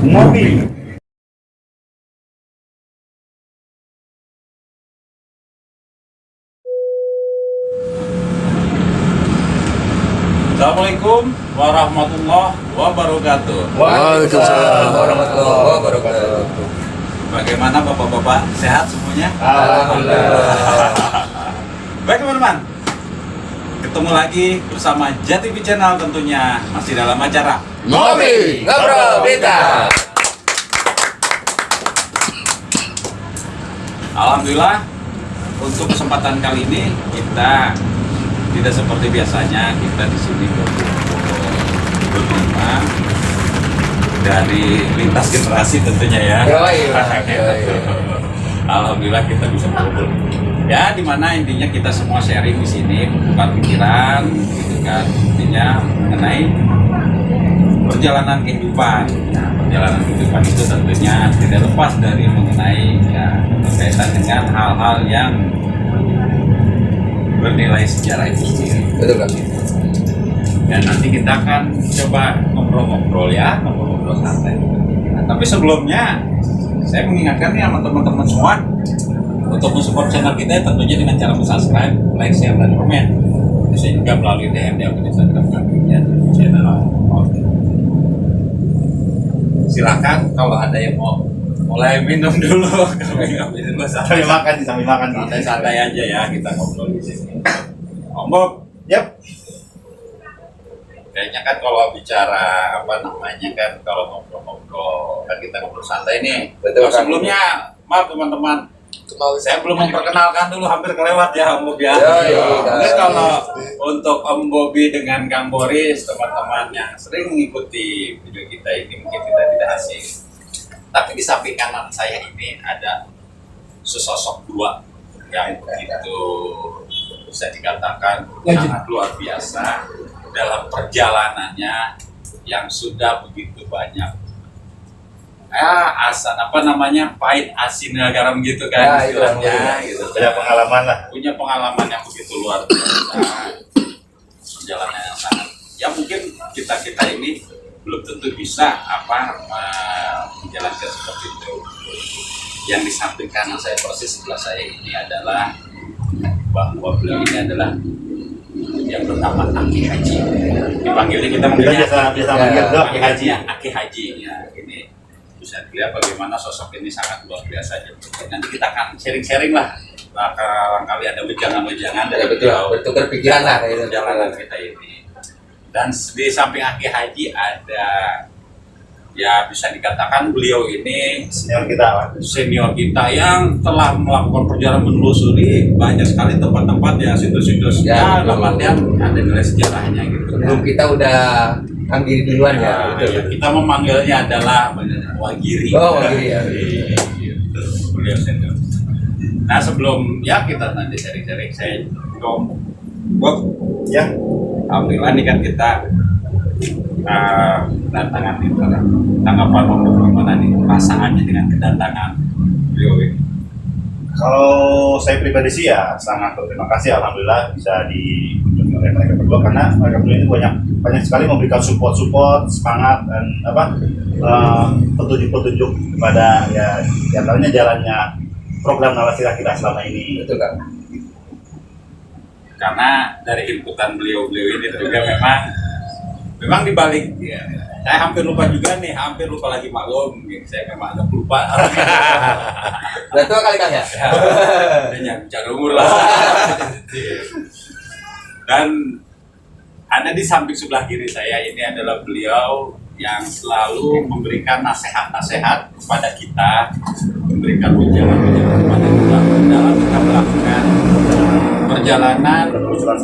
Ngopi. Assalamualaikum warahmatullahi wabarakatuh. Waalaikumsalam warahmatullahi wabarakatuh. Bagaimana bapak-bapak, sehat semuanya? Alhamdulillah. Baik teman-teman, ketemu lagi bersama JTV Channel tentunya, masih dalam acara Ngopi, ngobrol, berita. Alhamdulillah, untuk kesempatan kali ini kita tidak seperti biasanya, kita di sini berlima dari lintas generasi tentunya ya. Yoi. Alhamdulillah kita bisa berkumpul. Ya, dimana intinya kita semua sharing di sini, bertukar pikiran, gitu kan. Intinya mengenai perjalanan kehidupan. Nah, perjalanan kehidupan itu tentunya tidak lepas dari mengenai ya berkaitan dengan hal-hal yang bernilai sejarah itu sendiri. Betul kan? Dan nanti kita akan coba ngobrol-ngobrol ya, ngobrol-ngobrol santai. Nah, tapi sebelumnya saya mengingatkan nih sama teman-teman semua untuk mensupport channel kita tentunya dengan cara subscribe, like, share, dan komen. Bisa juga melalui DM di akun Instagram kami ya, channel. Silakan kalau ada yang mau mulai minum dulu, kami ngambil dulu Sambil makan santai-santai aja ya, kita ngobrol di sini. Om Bob, Yap. kayaknya kan kalau bicara apa namanya kan kalau ngobrol-ngobrol kan kita ngobrol santai nih. Betul, kan? Sebelumnya maaf teman-teman, saya belum memperkenalkan dulu, hampir kelewat ya Om Bob ya. Mungkin kalau untuk Om Bobi dengan Kang Boris, teman-teman yang sering mengikuti video kita ini mungkin kita tidak asing. Tapi di samping kanan saya ini ada sesosok dua yang begitu bisa dikatakan sangat luar biasa dalam perjalanannya yang sudah begitu banyak pahit asin garam gitu kan istilahnya gitu. Punya pengalaman lah. Punya pengalaman yang begitu luar biasa, perjalanan yang sangat ya mungkin kita ini belum tentu bisa menjalankan seperti itu. Yang di samping kanan saya persis sebelah saya ini adalah bahwa beliau ini adalah yang bernama Aki Haji. Dipanggilnya kita Kita biasa manggil Aki Haji. Aki Haji ya. Ini bisa dilihat bagaimana sosok ini sangat luar biasa. Nanti kita akan sharing-sharing lah. Barangkali ada wejangan-wejangan dari beliau. Bertukar pikiran lah Perjalanan kita ini. Dan di samping Aki Haji ada ya bisa dikatakan beliau ini senior kita yang telah melakukan perjalanan menelusuri banyak sekali tempat-tempat ya, situs-situs ya, dalam artian ada nilai sejarahnya gitu. Sebelum kita udah panggil duluan ya. Ya, kita memanggilnya adalah Wagiri. Oh, Wagiri ya. Gitu. Beliau senior. Nah sebelum ya kita nanti sharing-sharing saya Bob Ya. Alhamdulillah nih kan kita kedatangan nih, tanggapan bagaimana nih perasaannya dengan kedatangan beliau ini? Kalau saya pribadi sih ya sangat berterima kasih, alhamdulillah bisa dikunjungi oleh mereka berdua karena mereka berdua itu banyak sekali memberikan support semangat dan petunjuk kepada ya diantaranya jalannya program Nawacita kita selama ini. Betul kan? Karena dari inputan beliau ini juga memang dibalik ya, saya hampir lupa lagi maklum, saya memang agak lupa. Udah tua kali kan ya? Jangan bicara umur lah. Dan ada di samping sebelah kiri saya ini adalah beliau yang selalu memberikan nasihat-nasihat kepada kita, memberikan ujangan-ujangan kepada kita dalam kita melakukan perjalanan penelusuran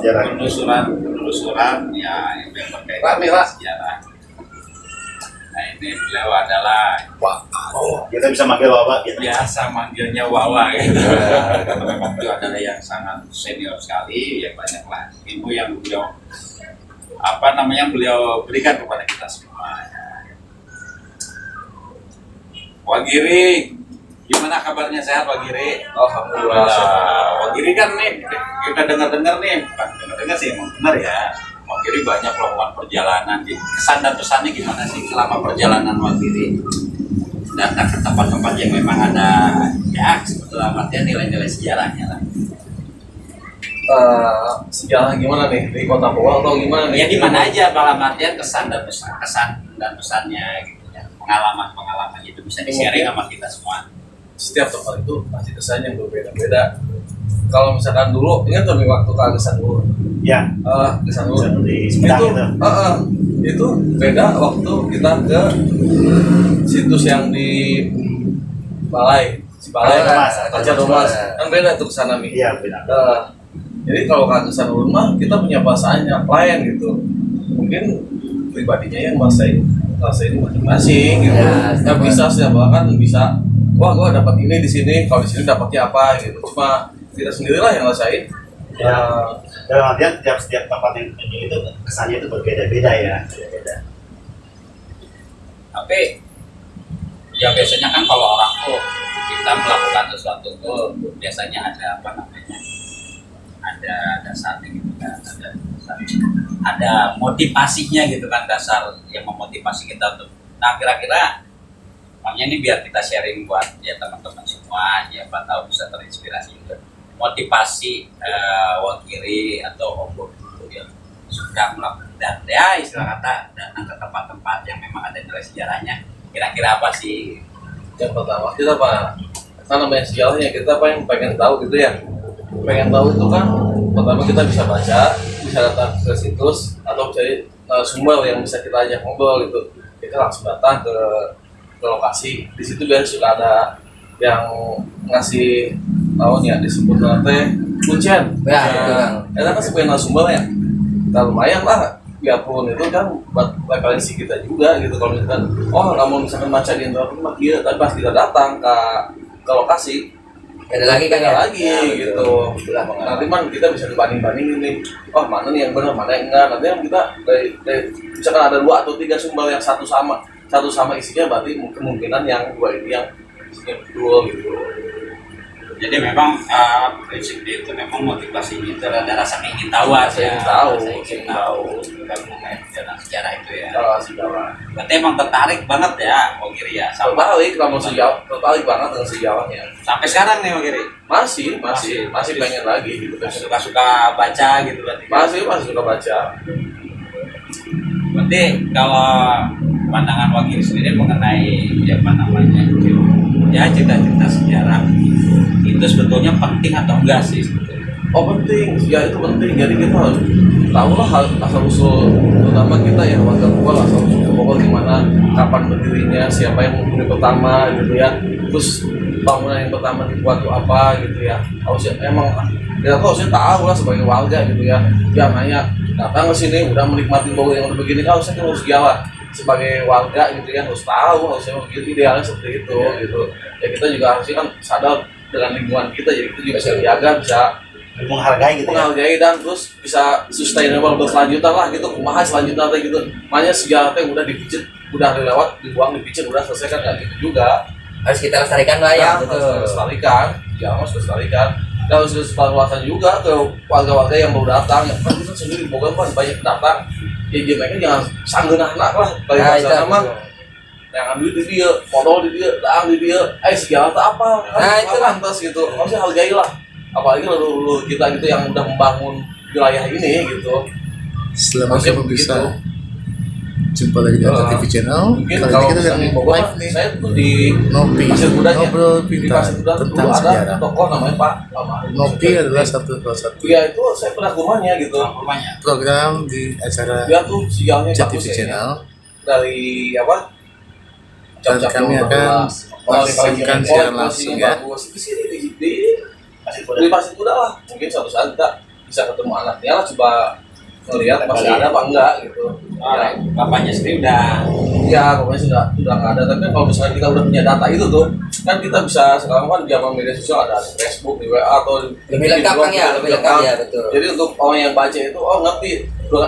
ya yang berkaitan dengan sejarah. Nah ini beliau adalah Kita bisa manggil Wawa gitu. biasa manggilnya Wawa gitu. Karena memang beliau adalah yang sangat senior sekali, ya banyaklah ilmu yang beliau berikan kepada kita semua. Wagiri, gimana kabarnya, sehat Wagiri? Alhamdulillah. Wagiri kan nih kita dengar nih, bukan dengar sih emang benar ya. Wagiri banyak melakukan perjalanan. Kesan dan pesannya gimana sih selama perjalanan Wagiri? datang ke tempat-tempat yang memang ada ya dalam artian nilai-nilai sejarahnya lah. Sejarah gimana nih di Kota Powal atau gimana nih? Ya di mana aja dalam artian kesan dan pesannya gitu ya. Pengalaman itu bisa di-sharing sama kita semua. Setiap tempat itu pasti kesannya yang berbeda-beda. Kalau misalkan dulu, ingat tuh waktu ke Gesan dulu. Ya, Gesan dulu. di Sumedang Itu, itu. itu beda waktu kita ke situs yang di Balai, Raja Domas. Kan beda tuh kesana nih. Iya, benar. Jadi kalau ke Gesan dulu mah kita punya bahasanya lain gitu. Mungkin pribadinya yang ngerasain masing-masing gitu. Ya, Nggak bisa siapa kan bisa. Wah, gua dapat ini di sini. Kalau di sini dapatnya apa gitu. Cuma kita sendirilah yang ngerasain. Ya, dalam artian setiap tempat yang kunjung itu kesannya itu berbeda-beda ya. Beda-beda. Tapi ya biasanya kan kalau orang tuh kita melakukan sesuatu tuh biasanya ada apa namanya, ada dasarnya gitu kan, ada motivasinya gitu kan, dasar yang memotivasi kita untuk. Nah kira-kira makanya ini biar kita sharing buat ya teman-teman semua, ya apa tahu bisa terinspirasi juga. Motivasi Wakiri atau Om Bobi yang sudah melakukan dan ya istilah kata datang ke tempat-tempat yang memang ada nilai sejarahnya, kira-kira apa sih? Yang pertama kita apa? Kan namanya sejarahnya kita apa yang pengen tahu gitu ya. Pengen tahu itu kan pertama kita bisa baca, bisa datang ke situs atau cari sumber yang bisa kita ajak ngobrol gitu. Kita langsung datang ke lokasi. Di situ biasanya suka ada yang ngasih tahu nih disebut nanti kuncian. Ya, betul, Kang. Itu kan sebagai sumbernya. Kita lumayan lah. Biarpun itu kan buat referensi kita juga gitu. Kalau misalkan nggak mau misalkan baca di internet mah iya, tapi pas kita datang ke lokasi Ada lagi kan ada ya? lagi gitu. Nanti man kita bisa dibanding-bandingin nih. Mana nih yang benar, mana yang enggak. Nanti yang kita dari misalkan ada 2 atau 3 sumber yang satu sama isinya, berarti kemungkinan yang 2 ini yang isinya betul gitu. Jadi memang prinsipnya itu memang motivasinya itu ada rasa ingin tahu aja. Ingin tahu. Ingin tahu bukan mengenai sejarah itu ya. Sejarah. Berarti emang tertarik banget ya Wakiri ya. Tertarik kamu sejarah, tertarik banget dengan sejarahnya. Sampai sekarang nih Wakiri. Masih pengen lagi gitu. Suka-suka baca gitu berarti. Masih suka baca. Berarti kalau pandangan Wakiri sendiri mengenai apa namanya ya cita-cita sejarah itu sebetulnya penting atau enggak sih sebetulnya? Oh penting, ya itu penting. Jadi kita harus tahu lah asal usul, terutama kita ya warga Bogor, asal usul Bogor gimana, kapan berdirinya, siapa yang menghuni pertama gitu ya. Terus bangunan yang pertama dibuat itu apa gitu ya. Harusnya emang kita tuh harusnya tahu lah sebagai warga gitu ya. Jangan hanya datang ke sini udah menikmati Bogor yang begini, harusnya kita harus jalan sebagai warga gitu ya, harus tahu harusnya begitu, idealnya seperti itu gitu. Ya kita juga harusnya kan sadar dengan lingkungan kita, jadi kita juga bisa jaga, bisa Menghargai gitu ya. menghargai dan terus bisa sustainable berkelanjutan lah gitu. Kumaha selanjutnya teh gitu. Makanya sejarah teh udah dipicit, udah lewat, dibuang, dipicit, udah selesai kan nggak gitu juga. Harus kita lestarikan lah ya, Harus betul. lestarikan, jangan harus lestarikan. Dan harus disebarluaskan juga ke warga-warga yang baru datang. Ya kan kita sendiri Bogor kan banyak datang. Ya mereka jangan sanggeunahna lah. Bagi Nah, itu bahasa nama betul. jangan duit di dia, modal di dia, daang di dia. Sejarah itu apa? Nah, itu lah. pantas gitu. Harusnya hargailah. Apalagi lu kita gitu yang udah membangun wilayah ini gitu. Selama Harusnya kamu bisa begitu. jumpa lagi di Ata TV Channel. Mungkin Kali kalau ini kita misalnya sedang di Bogor, live nih, saya tuh di Ngopi, Pasir Kudanya. ngobrol Di pintar Pasir Kuda tentang dulu ada sejarah. tokoh namanya Pak Lama. Ngopi adalah salah satu Iya itu saya pernah ke rumahnya gitu. Rumahnya. program di acara Dia tuh siangnya Ata TV bagus ya. Channel. Dari apa? Dan Jam-jam kami dulu akan lah. melakukan siaran langsung ya. Bagus. Di sini di Pasir Kuda lah. Mungkin suatu saat kita bisa ketemu anaknya lah, coba ngelihat masih ada apa enggak gitu. Ya, Bapaknya sendiri udah ya pokoknya sudah nggak ada. Tapi kan kalau misalnya kita udah punya data itu tuh, kan kita bisa sekarang kan zaman media sosial ada di Facebook, di WA atau Lebih lengkap blog, kan ya, lebih lengkap ya, betul. Jadi untuk orang yang baca itu ngerti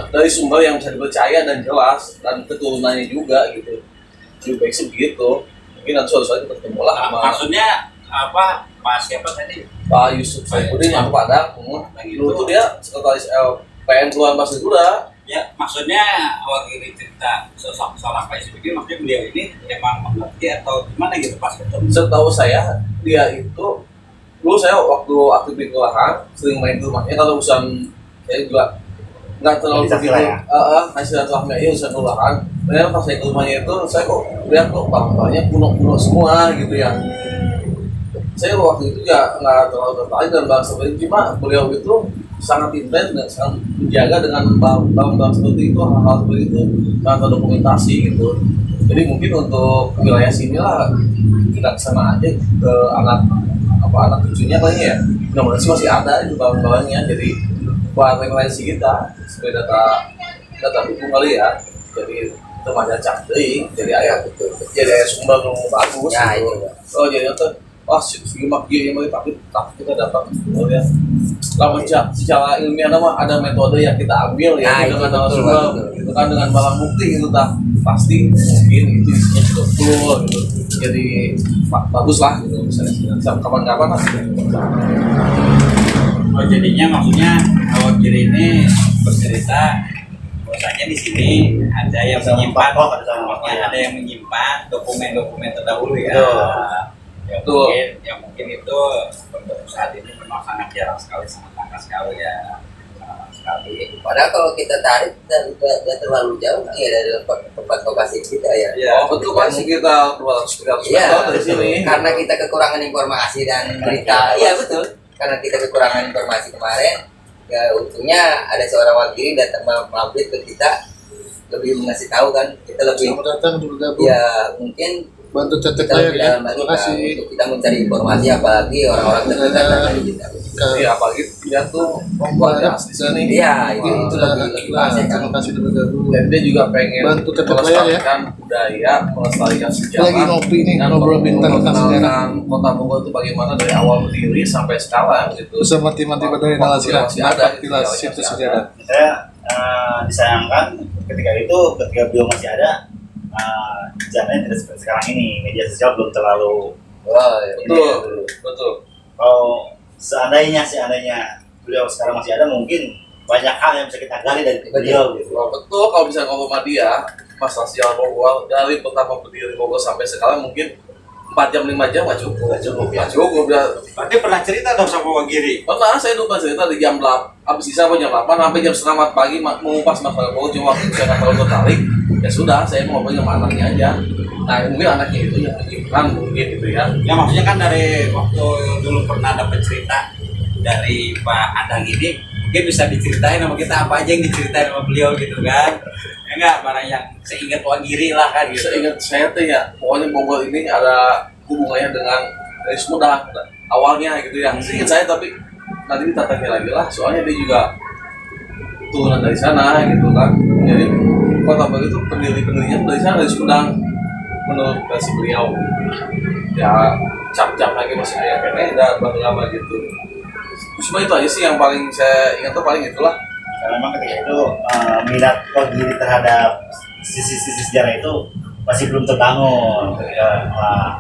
dari sumber yang bisa dipercaya dan jelas dan keturunannya juga gitu. Lebih baik sih begitu. Mungkin nanti suatu saat kita ketemu lah sama maksudnya apa Pak siapa tadi? Pak Yusuf Saifuddin yang Padang. Dulu tuh dia sekretaris LPN Kelurahan Pasir Kuda. Ya, maksudnya awal ini cerita sosok seorang Pak SBY, maksudnya beliau ini emang mengerti atau gimana gitu pas ketemu? Setahu saya dia itu dulu saya waktu aktif di kelurahan sering main ke rumahnya. Kalau urusan saya juga nggak terlalu Bisa begitu ya? hasil rahmnya ya urusan kelurahan. Saya pas saya ke rumahnya itu saya kok lihat kok barang-barangnya kuno-kuno semua gitu ya. Saya waktu itu ya nggak terlalu tertarik dengan barang seperti itu, cuma beliau itu sangat intens dan sangat menjaga dengan barang-barang seperti itu, hal-hal seperti itu, sangat terdokumentasi gitu. Jadi mungkin untuk wilayah sini lah kita kesana aja ke anak cucunya paling ya. Mudah-mudahan sih masih ada itu barang-barangnya. Jadi buat referensi kita supaya data dukung kali ya. Jadi remaja cantik, jadi ayah betul, jadi ayah sumber yang bagus. Ya, gitu. itu. Oh jadi itu, simak dia yang tapi kita dapat, oh ya. Lalu secara ilmiah nama ada metode yang kita ambil ya, Nah, itu dengan betul, sumber, betul. itu kan dengan barang bukti itu tak pasti mungkin itu isinya sudah betul gitu. Jadi bagus lah gitu misalnya kapan-kapan lah. Oh jadinya maksudnya awal kiri ini bercerita bahwasanya di sini ada yang menyimpan, maksudnya ada yang menyimpan dokumen-dokumen terdahulu ya. Yang mungkin itu untuk saat ini memang sangat jarang sekali, sangat langka sekali ya. Sekali. Padahal kalau kita tarik tidak terlalu jauh ya dari tempat lokasi kita ya. Oh betul kan sekitar 200 Iya, meter dari sini. karena kita kekurangan informasi dan berita. Iya betul. Karena kita kekurangan informasi kemarin, ya untungnya ada seorang wakil datang mengupdate ke kita, lebih mengasih tahu kan, kita lebih. Selamat datang bergabung. Ya mungkin Bantu cetek kita layar lebih ya. dalam lagi Terima kan, kasih. untuk kita mencari informasi, apalagi orang-orang terdekat dari kita. Iya apalagi dia tuh keluarga asli sini. Iya, itu lebih bahasa kan. Terima kasih sudah bergabung. Dan dia juga pengen Bantu cetek layar ya. melestarikan budaya, melestarikan sejarah. Lagi ngopi nih, dan ngobrol bintang tentang sejarah. memperkenalkan Kota Bogor itu bagaimana dari awal berdiri sampai sekarang gitu. Bersama tim-tim dari Nalasila, Masih ada, Pilas situs sejarah. Saya disayangkan ketika beliau masih ada, zamannya tidak seperti sekarang ini, media sosial belum terlalu Wah, ya. Betul. kalau seandainya beliau sekarang masih ada, mungkin banyak hal yang bisa kita gali dari beliau gitu. Betul kalau bisa ngomong dia masalah sejarah Bogor dari pertama berdiri Bogor sampai sekarang mungkin 4 jam 5 jam nggak cukup ya. Berarti pernah cerita dong sama Wagiri? Pernah saya lupa cerita di jam 8 habis sisa jam 8 sampai jam setengah 4 pagi mengupas masalah Bogor, cuma waktu saya nggak terlalu tertarik ya sudah saya mau ngobrol sama anaknya aja. Nah mungkin anaknya itu yang menyimpan mungkin gitu ya. Ya maksudnya kan dari waktu dulu pernah dapat cerita dari Pak Adang ini, mungkin bisa diceritain sama kita apa aja yang diceritain sama beliau gitu kan? Ya enggak, mana yang seingat Wagiri lah kan gitu. Seingat saya tuh ya pokoknya Bogor ini ada hubungannya dengan dari Sumedang awalnya gitu ya. Seingat saya tapi nanti kita tanya lagi lah soalnya dia juga turunan dari sana gitu kan. Jadi Kota Bogor itu pendiri-pendirinya dari sana dari Sumedang menurut versi beliau. Ya cap-cap lagi masih kayak kene dan lama gitu. Cuma itu aja sih yang paling saya ingat tuh paling itulah. Karena memang ketika itu minat Wagiri terhadap sisi-sisi sejarah itu masih belum terbangun.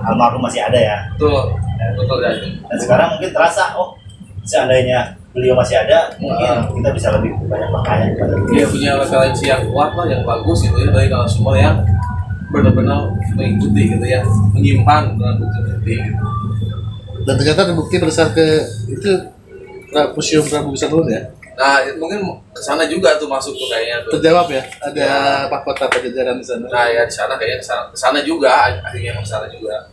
Almarhum masih ada ya. Betul ya itu. Dan sekarang mungkin terasa, oh seandainya beliau masih ada, mungkin kita bisa lebih banyak bertanya kepada beliau. Dia punya referensi yang kuat lah, yang bagus gitu ya dari kalau semua yang benar-benar mengikuti gitu ya, menyimpan dengan bukti-bukti gitu. Dan ternyata terbukti berdasar ke itu Museum Prabu Bisatun ya. Nah mungkin kesana juga tuh masuk tuh kayaknya tuh. Terjawab ya, ada mahkota Pajajaran di sana. Nah ya di sana kayaknya kesana juga, akhirnya kesana juga.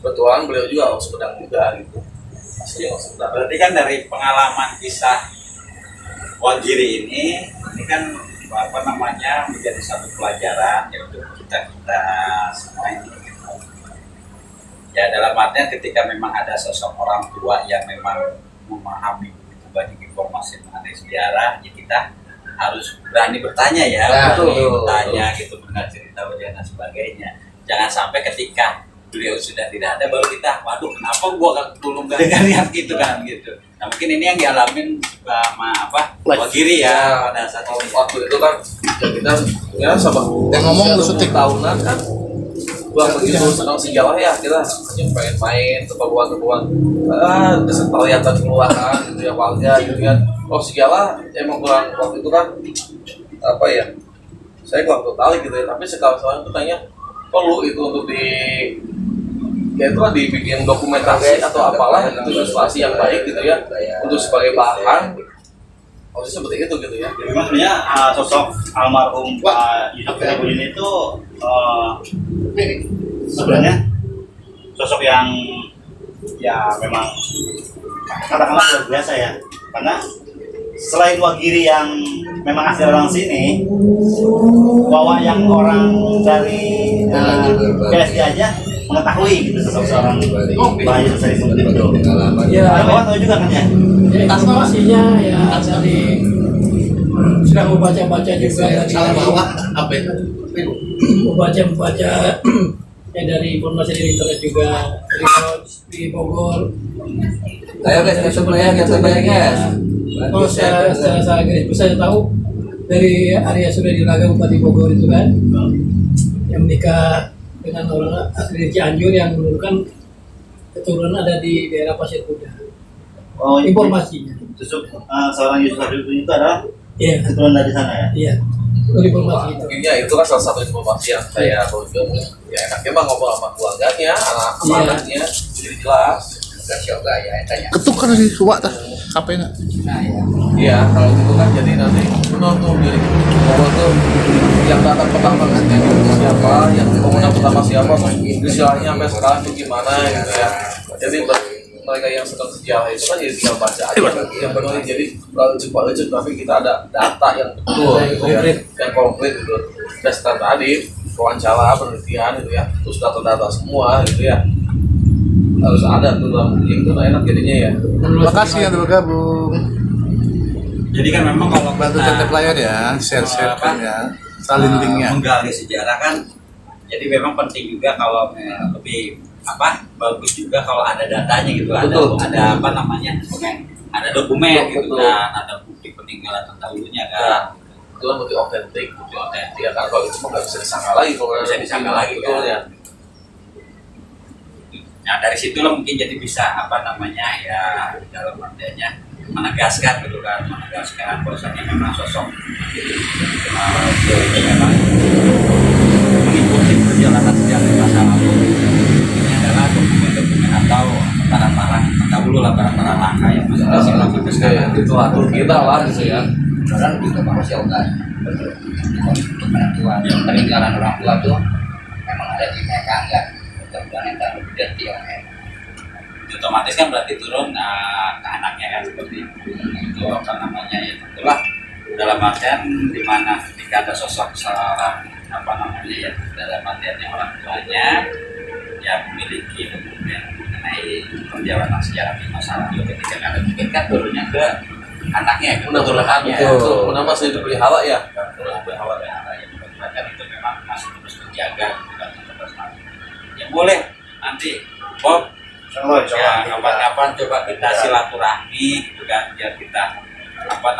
Kebetulan beliau juga orang Sumedang juga gitu. Asli orang Sumedang. Berarti kan dari pengalaman kisah Wagiri ini kan apa namanya menjadi satu pelajaran ya untuk kita semua ini. Gitu. Ya dalam artian ketika memang ada sosok orang tua yang memang memahami begitu banyak informasi mengenai sejarah, ya kita harus berani bertanya ya, berani bertanya gitu, benar cerita dan sebagainya. Jangan sampai ketika beliau sudah tidak ada baru kita, waduh kenapa gua dulu nggak lihat gitu kan gitu. Nah mungkin ini yang dialamin sama Wagiri ya pada saat itu. Waktu itu kan ya kita ya sama Yang ngomong lu syuting. tahunan kan gua begitu senang sejarah ya kita hanya pengen main keperluan kelihatan keluaran gitu ya warga gitu kan. Oh sejarah emang kurang waktu itu kan apa ya, saya kurang tertarik gitu ya, tapi sekarang tuh kayaknya perlu itu untuk ya itu lah dibikin dokumentasi atau apalah itu ilustrasi yang baik gitu ya, untuk sebagai bahan harusnya seperti itu gitu ya. Jadi maksudnya sosok almarhum Pak Yusuf Saifuddin itu sebenarnya sosok yang ya memang katakanlah luar biasa ya, karena selain Wagiri yang memang asli orang sini, bahwa yang orang dari PSD aja mengetahui gitu sosok seorang Pak Yusuf Saifuddin itu. Ya, Bapak tahu juga kan ya? Informasinya ya dari sudah membaca-baca juga dari Salah bawa apa itu? membaca ya dari informasi dari internet juga di Bogor. Ayo guys, kita mulai ya, kita bayar guys. Oh, saya garis besar tahu dari Arya Surya Diraga Bupati Bogor itu kan yang menikah dengan orang asli Cianjur yang menurunkan keturunan ada di daerah Pasir Kuda. Oh, Informasinya. Yusuf, seorang Yusuf Saifuddin itu adalah Iya, keturunan dari sana ya? iya. Itu informasi itu. Mungkin ya itu kan salah satu informasi yang saya berikan. Ya enaknya mah ngobrol sama keluarganya, anak-anaknya, jadi jelas. Yoga ya, tanya. Ketuk kan sih suwak tah. HP-nya. Nah, ya. Iya, kalau gitu kan jadi nanti menonton dari bahwa tuh yang datang pertama kan siapa, yang pemenang pertama siapa, istilahnya sampai sekarang tuh gimana gitu ya. Jadi mereka yang sedang sejarah itu kan jadi tinggal baca aja yang benar, jadi lucu tapi kita ada data yang betul gitu ya, yang konkret gitu. Dasar tadi wawancara, penelitian gitu ya, terus data-data semua gitu ya, harus ada tuh dalam itu enak jadinya ya. Terima kasih yang udah bergabung. Jadi kan memang kalau Bantu tetap layar ya, share-share ya, salin linknya. menggali sejarah kan, jadi memang penting juga kalau lebih bagus juga kalau ada datanya gitu, Betul. ada apa namanya ada dokumen gitu Betul. kan, ada bukti peninggalan terdahulunya kan. Itu kan lebih otentik ya kan, kalau itu mah nggak bisa disangka lagi kalau Nggak bisa disangka lagi, betul kan. ya. Nah dari situlah mungkin jadi bisa ya dalam artinya menegaskan gitu kan, menegaskan bahwasanya memang sosok beliau itu memang mengikuti perjalanan sejarah di masa lalu. Ini adalah dokumen-dokumen atau para langkah yang masing-masing lakukan sekarang. Itu atur kita lah gitu ya. Orang juga manusia enggak untuk penentuan peninggalan orang tua tuh memang ada di mereka enggak kemudian yang terlalu berarti ya Otomatis kan berarti turun ke anaknya kan, seperti itu apa namanya ya, itulah dalam artian di mana ketika ada sosok seorang dalam artiannya orang tuanya yang memiliki kemudian mengenai perjalanan sejarah di masa lalu, ketika ada mungkin kan turunnya ke anaknya, ke keturunannya. Betul. Kenapa masih dipelihara ya? Terus berhawa ya, itu memang masih terus terjaga ya, boleh nanti Bob ya kapan-kapan coba kita silaturahmi gitu kan, biar kita coba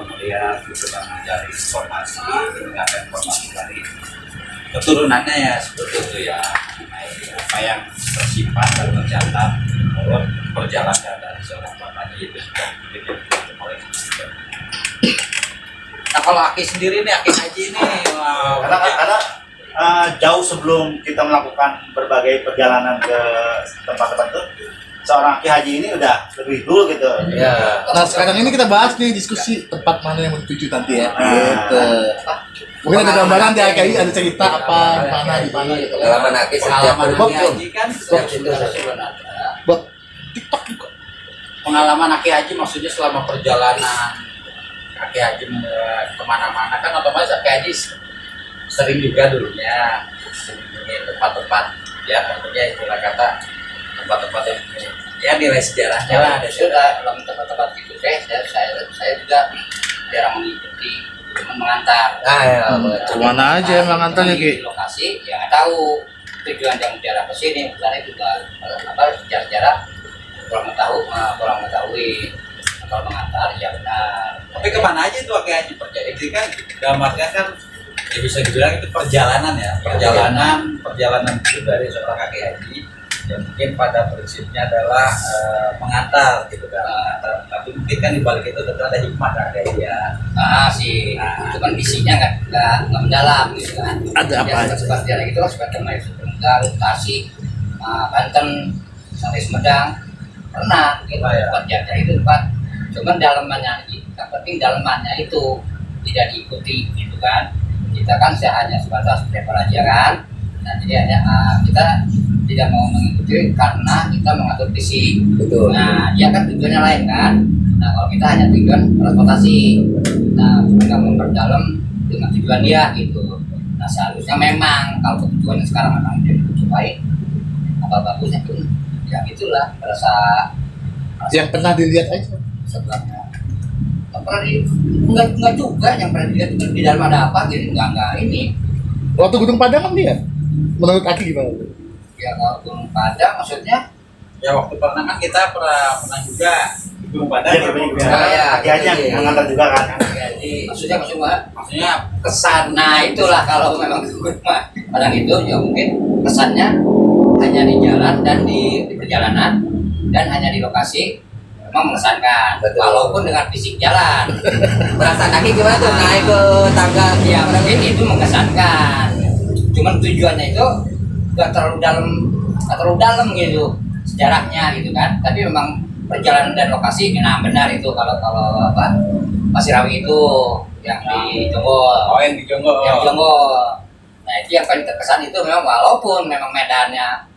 melihat gitu kan, mencari informasi, mendengarkan informasi dari keturunannya ya, seperti itu ya, apa yang tersimpan dan tercatat menurut perjalanan dari seorang bapaknya itu sudah mulai. Nah kalau Aki sendiri nih, Aki Haji nih, Karena jauh sebelum kita melakukan berbagai perjalanan ke tempat tertentu, seorang Ki Haji ini udah lebih dulu gitu. ya. Nah sekarang ini kita bahas nih diskusi tempat mana yang mau dituju nanti ya. Gitu. Mungkin ada gambaran di AKI, ada cerita apa, mana di mana gitu. Pengalaman Aki setiap pengalaman berbok Aki tuh Haji kan setiap situ sebenarnya Buat TikTok juga. pengalaman Aki Haji maksudnya selama perjalanan Aki Haji kemana-mana kan otomatis Aki Haji sering juga dulunya mengunjungi tempat-tempat ya, tentunya istilah kata tempat-tempat yang ya nilai sejarahnya lah ada juga dalam tempat-tempat itu. Saya juga jarang mengikuti, cuma mengantar. nah ya Kemana aja emang antarnya Ki? Di lokasi ya nggak tahu tujuan jam jarak ke sini, misalnya juga sejarah-sejarah kurang mengetahui kalau mengantar ya benar. Tapi kemana aja itu Aki Haji perjalanan itu kan gambarnya kan ya bisa dibilang itu perjalanan ya, perjalanan itu dari seorang Aki Haji Ya mungkin pada prinsipnya adalah mengantar gitu kan, mengantar. Tapi mungkin kan di balik itu tentu ada hikmah kan ya. Sih itu kan visinya nggak mendalam gitu kan. Ada apa aja? Seperti itu kan seperti itu Tegal, Tasik, Banten, sampai Sumedang pernah gitu kerja itu Pak. Cuman dalamannya, yang penting dalamannya itu tidak diikuti gitu kan. Kita kan hanya sebatas paper aja kan. Nah jadi hanya kita tidak mau mengikuti karena kita mengatur visi. Betul. Nah dia kan tujuannya lain kan. Nah kalau kita hanya tujuan transportasi, nah kita memperdalam dengan tujuan dia gitu. Nah seharusnya memang kalau tujuannya sekarang memang dia baik, apa bagusnya pun ya itulah rasa Yang pernah dilihat aja. sebelumnya. Nggak pernah nggak juga yang pernah dilihat itu di dalam ada apa gitu nggak ini. Waktu Gunung Padang kan dia. Menurut Aki gimana? Ya kalau Gunung Padang maksudnya Ya waktu pernah kan kita pernah juga di Gunung Padang. Iya, berbeda juga. ya, Kaki aja jadi- mengantar juga kan. jadi maksudnya Maksudnya kesan. Nah itulah kalau memang Padang itu ya mungkin kesannya hanya di jalan dan di perjalanan dan hanya di lokasi memang mengesankan. Betul. Walaupun dengan fisik jalan. Perasaan kaki gimana tuh naik ke tangga? Ya mungkin itu mengesankan. Cuman tujuannya itu nggak terlalu dalam gitu sejarahnya gitu kan. Tapi memang perjalanan dan lokasi, nah benar itu kalau apa Pasirawi itu yang di Jonggol, yang di Jonggol. yang di Jonggol. Nah itu yang paling terkesan itu memang walaupun memang medannya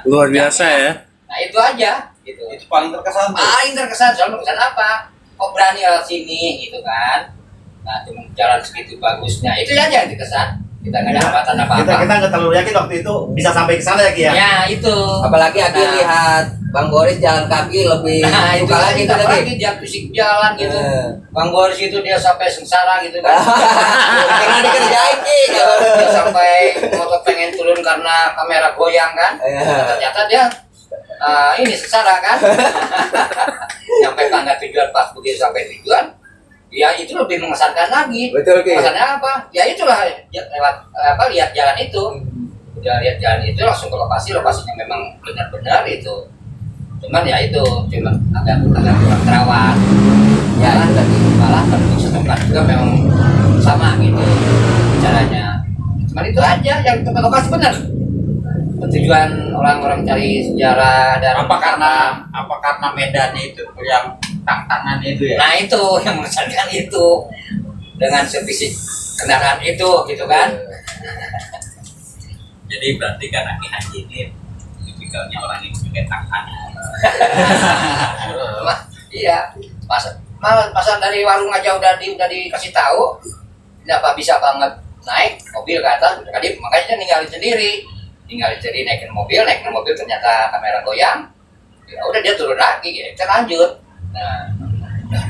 Luar biasa ya. nah itu aja gitu. Itu paling terkesan tuh. Paling terkesan soal terkesan apa? Kok berani lewat sini gitu kan? Nah cuma jalan segitu bagusnya itu aja yang terkesan. Kita nggak ada hambatan Kita apa-apa. kita nggak terlalu yakin waktu itu bisa sampai ke sana ya Ki ya. Ya itu. Apalagi Aki Nah, lihat Bang Boris jalan kaki lebih Nah itu suka lagi lagi tuh lagi. dia fisik jalan gitu. Eh. Bang Boris itu dia sampai sengsara gitu kan. Karena dikerjain Ki. Dia sampai motor pengen turun karena kamera goyang kan. Iya. Ternyata dia ini sengsara kan. Sampai tangga tujuan pas begitu sampai tujuan. Ya itu lebih mengesankan lagi. Betul Ki. Mengesannya apa? Ya itulah lewat lihat jalan itu. Udah lihat jalan itu langsung ke lokasinya memang benar-benar itu. Cuman ya itu agak kurang terawat. Ya, itu tadi. Malah penduduk setempat juga memang sama gitu caranya. Cuman itu aja yang tempat lokasi benar. Tujuan orang-orang cari sejarah dan Apa karena medannya itu yang tantangannya itu ya? nah itu yang mengesankan itu dengan sevisi kendaraan itu gitu kan. Jadi berarti kan Aki Haji ini tipikalnya orang yang punya tantangan. Wah, iya. Masa dari warung aja udah dikasih tahu tidak bisa banget naik mobil ke atas, tadi makanya dia ninggalin sendiri naikin mobil ternyata kamera goyang, ya udah dia turun lagi, ya kita lanjut. Nah,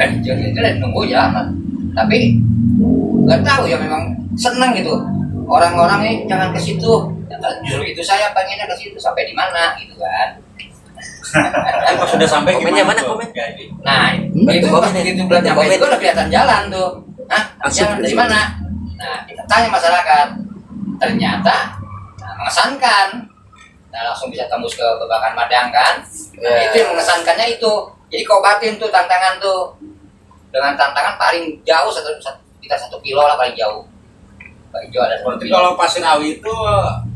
itu nunggu jalan, tapi nggak tahu ya memang seneng gitu orang-orang nih jangan ke situ, justru itu saya pengennya ke situ sampai di mana gitu kan. Pas sudah sampai Komennya gimana mana tuh? komen? Jadi, Nah, itu pas begitu bulan sampai itu udah kelihatan jalan tuh. Hah? Jalan dari mana? Nah, kita tanya masyarakat. Ternyata mengesankan. Nah, langsung bisa tembus ke Babakan Madang kan. Nah, itu yang mengesankannya itu. Jadi kobatin tuh tantangan tuh. Dengan tantangan paling jauh sekitar 1 kilo lah paling jauh. Paling jauh ada 1 berarti kilo. kalau Pasirawi itu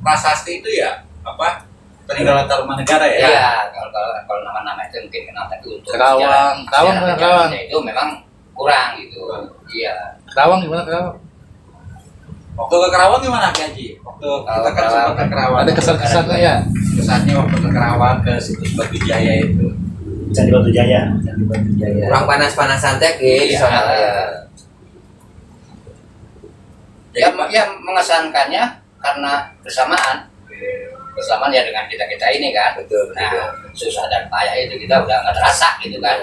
prasasti itu ya apa? Peninggalan Tarumanegara ya? Iya, kalau nama-nama itu mungkin kenal, tapi untuk Kerawang. Kerawang mana Kerawang? itu memang kurang gitu. Iya. Kerawang gimana Kerawang? Waktu ke Kerawang gimana Ki Haji? Waktu kita kan sempat ke Kerawang. Ada kesan-kesannya ya? Kesannya waktu ke Kerawang ke situs Batu Jaya itu. Candi Batu Jaya. Kurang panas-panasan teh Ki di Iya. sana ya. Ya mengesankannya karena bersamaan ya dengan kita ini kan. Betul, Nah, betul. susah dan payah itu kita udah nggak terasa gitu kan,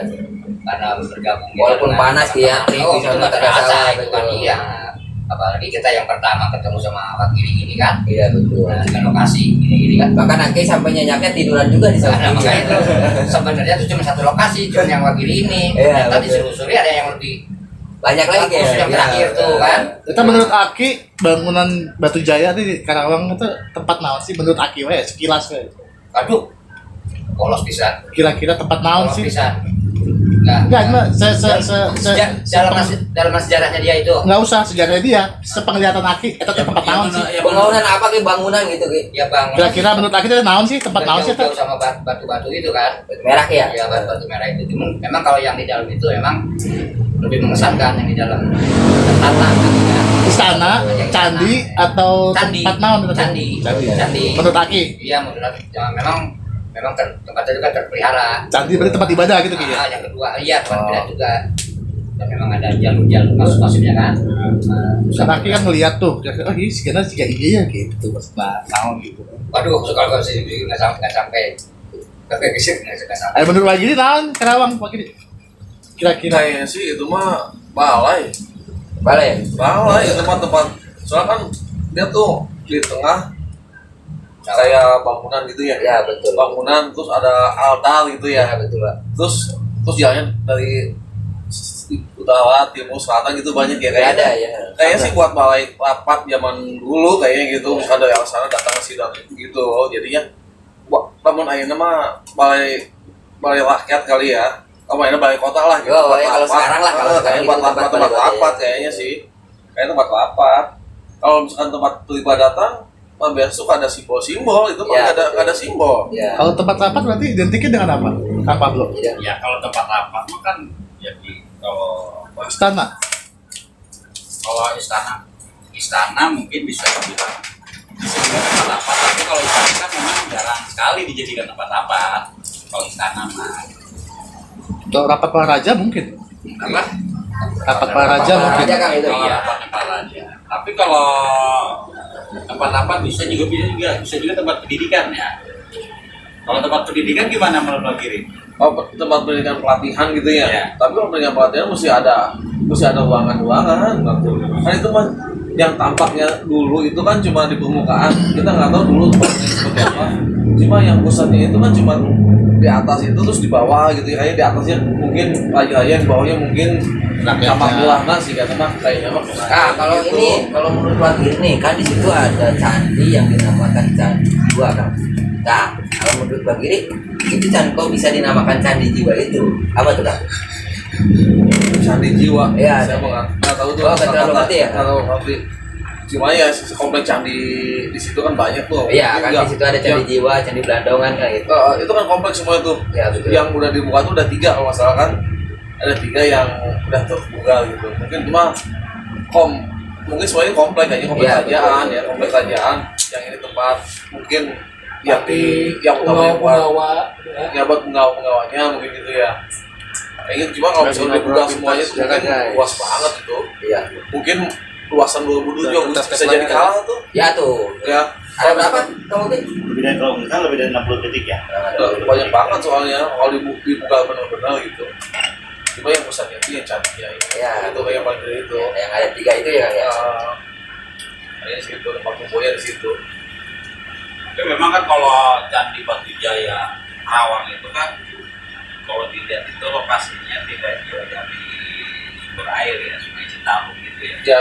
karena bergabung gitu Walaupun dengan panas, ya, teman-teman. itu itu nggak nggak terasa terasa, itu kan. betul. Iya, apalagi kita yang pertama ketemu sama Pak Giri kan. Iya betul. Nah, dengan lokasi gini kan. Bahkan Aki sampai nyenyaknya tiduran juga di sana. Karena makanya itu sebenarnya itu cuma satu lokasi, cuma yang Wagiri ini. Iya, Ternyata betul. diselusuri ada yang lebih Banyak lagi bagus ya. yang terakhir tuh kan. Kita menurut Aki bangunan Batu Jaya di Karawang itu tempat naon sih menurut Aki we sekilas we. Aduh, polos pisan. Kira-kira tempat naon Polos sih? pisan. Enggak. Enggak, Dalam sejarahnya dia itu. enggak usah sejarah dia, sepenglihatan Aki, itu tempat naon sih? Bangunan apa ke bangunan gitu Ki? Ya bangunan. Kira-kira menurut Aki itu naon sih? Tempat naon sih? Jauh sama batu-batu itu kan. Batu merah ya? Iya, batu merah itu. Memang kalau yang di dalam itu memang lebih mengesankan yang di dalam tata kan. Istana, candi, atau Candi. tempat naon? Candi. Candi. Menurut Aki, Iya, menurut ya, memang tempatnya juga terpelihara. candi berarti tempat ibadah gitu kayaknya. Yang kedua, iya tempat ibadah juga. Dan memang ada jalur-jalur masuk-masuknya kan. Karena Aki kan ngeliat tuh, oh ini sekitar jika iya gitu, nah naon gitu. Waduh, kalau sih nggak sampai. Tapi fisik nggak sampai. Menurut Pak Giri naon Karawang Pak Giri? Kira-kira Kayaknya sih itu mah balai Balai. tempat-tempat, soalnya kan dia tuh di tengah kayak bangunan gitu ya. Ya betul. Bangunan terus ada altar gitu ya. Ya betul Pak. Terus jalannya dari utara, timur, selatan gitu banyak ya Nggak ada kayaknya. ya. Kayaknya sih buat balai rapat zaman dulu kayaknya gitu, misalkan dari arah sana datang ke sini gitu. Jadinya namun akhirnya mah balai rakyat kali ya. Mainnya balai kota lah gitu. Oh, ya, kalau sekarang lah, kalau sekarang kayaknya itu tempat tempat rapat ya. kayaknya sih. Kayaknya tempat rapat. Kalau misalkan tempat peribadatan, biasa suka ada simbol-simbol, itu Ya, nggak ada simbol. Ya. kalau tempat rapat berarti identiknya dengan apa? Kang Pablo? Iya. Ya kalau tempat rapat mah kan jadi Istana. kalau istana mungkin bisa dibilang tempat rapat, tapi kalau istana kan memang jarang sekali dijadikan tempat rapat. Kalau istana mah Kalau rapat para raja mungkin. apa? Rapat para raja Para mungkin. raja kan itu. Kalau Iya. rapatnya para raja. Tapi kalau tempat rapat bisa juga tempat pendidikan ya. Kalau tempat pendidikan gimana menurut Pak Giri? Oh, tempat pendidikan pelatihan gitu ya. Iya. Tapi kalau pendidikan pelatihan mesti ada ruangan-ruangan. Kan itu mah yang tampaknya dulu itu kan cuma di permukaan. Kita nggak tahu dulu tempatnya seperti apa. Cuma yang pusatnya itu kan cuma di atas itu terus di bawah gitu ya. Kayaknya di atasnya mungkin raja-raja, di bawahnya mungkin kamar ulama sih kata mah kayaknya mah. Nah, kalau menurut Pak Giri nih, kan di situ ada candi yang dinamakan Candi Jiwa kan. Nah, kalau menurut Pak Giri, itu kok bisa dinamakan Candi Jiwa itu? Apa tuh Kak? Candi jiwa. Iya, Saya ada. nggak tahu tuh. Oh, nggak terlalu ngerti ya? Nggak terlalu ngerti. Cuma ya komplek candi di situ kan banyak tuh. Iya, kan Yang- di situ ada Candi yang- Jiwa, Candi Belandongan kan gitu. Itu kan kompleks semua itu. Ya, betul. Yang udah dibuka tuh udah 3 kalau nggak salah kan. Ada 3 yang udah terbuka gitu. Mungkin cuma mungkin semuanya komplek aja, komplek Ya, kerajaan betul. ya, komplek kerajaan. Yang ini tempat mungkin yang yang utama yang buat Punggawa, ya buat penggawa-penggawanya mungkin gitu ya. Kayak gitu, cuma kalau misalnya dibuka semuanya itu mungkin luas banget itu. Iya. Mungkin luasan 2007 bisa jadi kalah tuh. Ya tuh. Ya, Ada berapa kamu Ki? Lebih dari kalau misalnya lebih dari 60 titik ya. banyak banget soalnya kalau dibuka benar-benar gitu. Cuma yang pusatnya itu yang cantik ya ini. Ya. Itu kayak paling dari itu. Yang ada 3 itu ya Kang, ya. Kayaknya situ tempat kumpulnya di situ. Tapi memang kan kalau Candi Batu Jaya Rawang itu kan kalau dilihat itu lokasinya tidak jauh dari sumber air ya, Sungai Citarum gitu ya. Ya,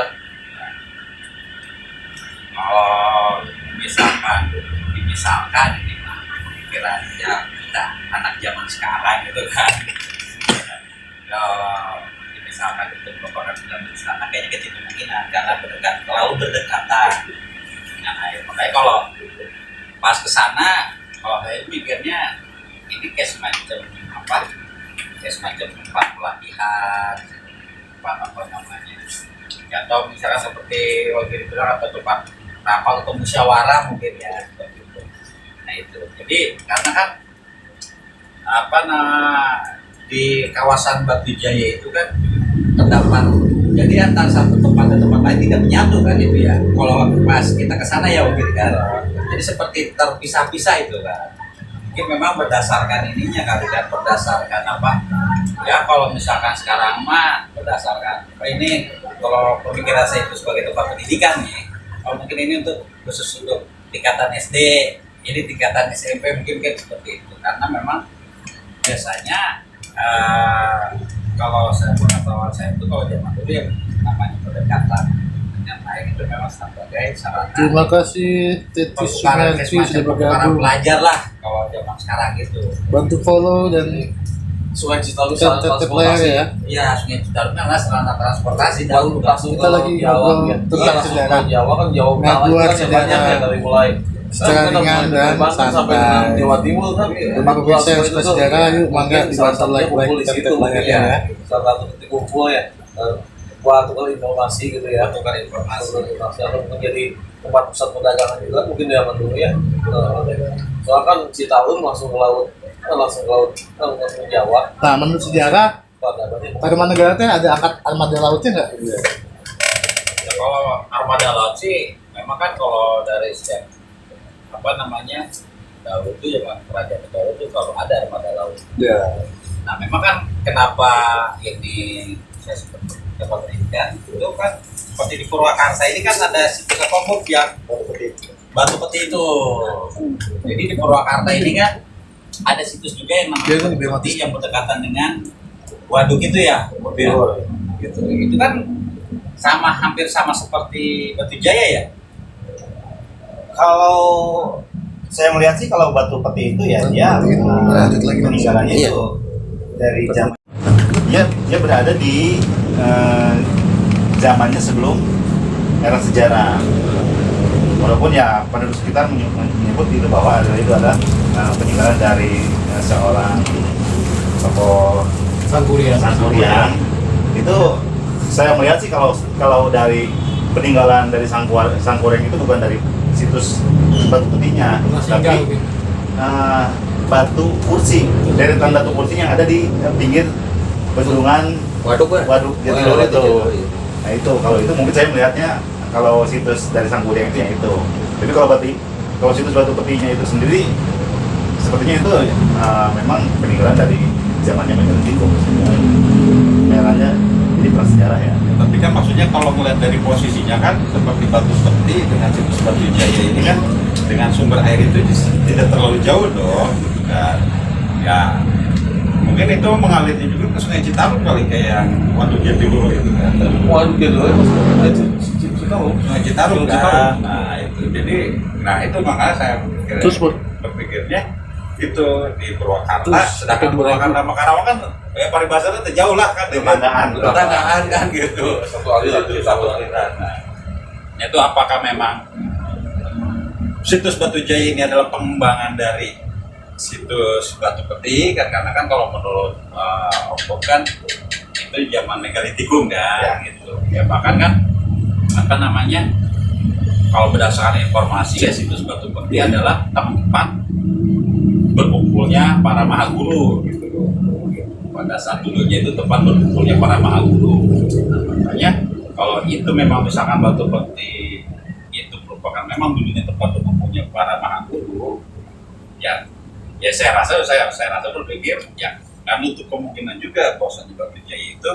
Kalau misalkan ini mah pikirannya kita anak zaman sekarang gitu kan. Kalau misalkan itu merupakan di sana kayaknya kecil kemungkinan karena berdekatan dengan air. Makanya kalau pas ke sana, kalau saya mikirnya ini kayak semacam apa? Kayak semacam tempat pelatihan, tempat apa namanya? Ya, atau misalkan seperti waktu dibilang atau tempat rapat atau musyawarah mungkin ya seperti itu. Nah itu. Jadi karena kan apa di kawasan Batu Jaya itu kan terdapat, jadi antara satu tempat dan tempat lain tidak menyatu kan itu ya. Kalau pas kita ke sana ya mungkin kan. Jadi seperti terpisah-pisah itu kan. Mungkin memang berdasarkan ininya kali kan, berdasarkan apa? Ya kalau misalkan sekarang mah berdasarkan ini kalau pemikiran saya itu sebagai tempat pendidikan nih. Kalau mungkin ini untuk khusus untuk tingkatan SD, ini tingkatan SMP mungkin seperti itu. Karena memang biasanya kalau saya pengetahuan saya itu kalau zaman dulu yang namanya pendekatan dengan Nah itu memang sebagai sarana Terima kasih Tetis pertukaran Sumerci sudah semacam pertukaran bergabung. pelajar lah kalau zaman sekarang gitu. Bantu follow dan Sungai Citarum Kita tetap layar ya. Iya, Sungai Citarum kan sarana transportasi Lalu langsung Kita lagi ngobrol tentang sejarah. Jawa kan Jawa Nggak Utara buat itu kan sejarah banyak ya dari mulai secara kan ringan mulai dan dari Banten sampai santai. dengan Jawa Timur kan. Bagi pemirsa yang suka sejarah, yuk mangga dibantu like di kita situ tetap layar mungkin ya. Salah satu titik kumpul ya. Buat tukar informasi gitu ya. tukar informasi. Atau mungkin jadi tempat pusat perdagangan juga mungkin di zaman dulu ya. Soalnya kan Citarum langsung ke laut, langsung ke Jawa. Nah, menurut sejarah, Perdagangannya Tarumanegara teh ada angkat armada lautnya nggak? Ya, kalau armada laut sih memang kan kalau dari setiap Daud itu ya kerajaan Daud itu kalau ada armada laut. Ya. Nah memang kan kenapa ini saya seperti pendidikan itu kan seperti di Purwakarta ini kan ada situs apa Muf yang batu peti itu. Jadi di Purwakarta ini kan ada situs juga yang Dia kan namanya di batu peti yang berdekatan dengan waduk itu ya. Gitu. Itu kan hampir sama seperti Batu Jaya ya. Kalau saya melihat sih kalau batu peti itu ya dia lanjut lagi peninggalannya Iya. itu dari zaman dia berada di zamannya sebelum era sejarah. Walaupun ya penduduk sekitar menyebut itu bahwa itu ada peninggalan dari seorang tokoh Sangkuriang. Itu saya melihat sih kalau dari peninggalan dari Sangkuriang itu bukan dari situs batu petinya, tapi batu kursi, deretan batu kursi yang ada di pinggir bendungan Waduk Jatilur itu. Nah itu kalau itu mungkin saya melihatnya kalau situs dari Sangkuriang itu yang itu. Tapi kalau situs batu petinya itu sendiri sepertinya itu memang peninggalan dari zamannya Megalitik. Merahnya jadi prasejarah ya. Tapi kan maksudnya kalau melihat dari posisinya kan seperti batu peti dengan situs Batu Jaya ini kan dengan sumber air itu tidak terlalu jauh dong, gitu kan. Ya mungkin itu mengalirnya juga ke Sungai Citarum kali kayak yang Waduk Jatiluhur itu kan. Waduh gitu ya, Citarum. Sungai Citarum kan. Nah itu jadi, itu makanya saya Terus, Bu? berpikirnya itu di Purwakarta, Terus, sedangkan kedua Purwakarta sama Karawang kan paribasanya jauh lah kan tetanggaan kan gitu. Satu aliran. Nah, itu apakah memang situs Batu Jaya ini adalah pengembangan dari situs Batu Peti kan, karena kan kalau menurut Om kan itu zaman Megalitikum kan gitu ya, bahkan kan kalau berdasarkan informasi ya situs Batu Peti adalah tempat berkumpulnya para mahaguru gitu. Pada saat dulunya itu tempat berkumpulnya para mahaguru. Nah, makanya kalau itu memang misalkan Batu Peti itu merupakan memang dulunya tempat berkumpulnya para mahaguru, ya saya rasa berpikir ya kan untuk kemungkinan juga bahwasanya Batu Jaya itu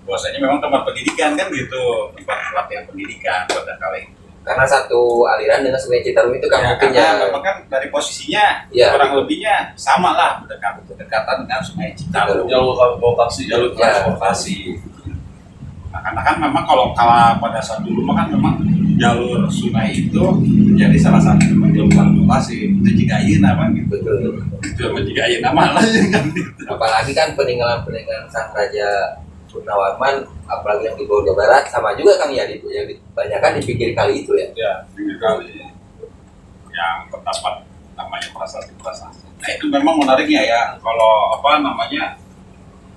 bahwasanya memang tempat pendidikan kan gitu, tempat pelatihan pendidikan pada kala itu. Karena satu aliran dengan Sungai Citarum itu kan Ya, mungkin karena ya. memang kan dari posisinya Ya. kurang lebihnya sama lah berdekatan dengan Sungai Citarum, Jalur transportasi, jalur Ya. transportasi. Nah, karena kan memang kalau pada saat dulu kan memang jalur sungai itu menjadi salah satu jalur transportasi. Itu jika iya apa gitu. Betul. Itu jika iya nama lah kan gitu. Apalagi kan peninggalan sang Raja Purnawarman, apalagi yang di Bogor Jawa Barat, sama juga Kang ya, yang kebanyakan di pinggir kali itu ya. Ya, pinggir kali yang terdapat namanya prasasti. Nah itu memang menariknya ya, kalau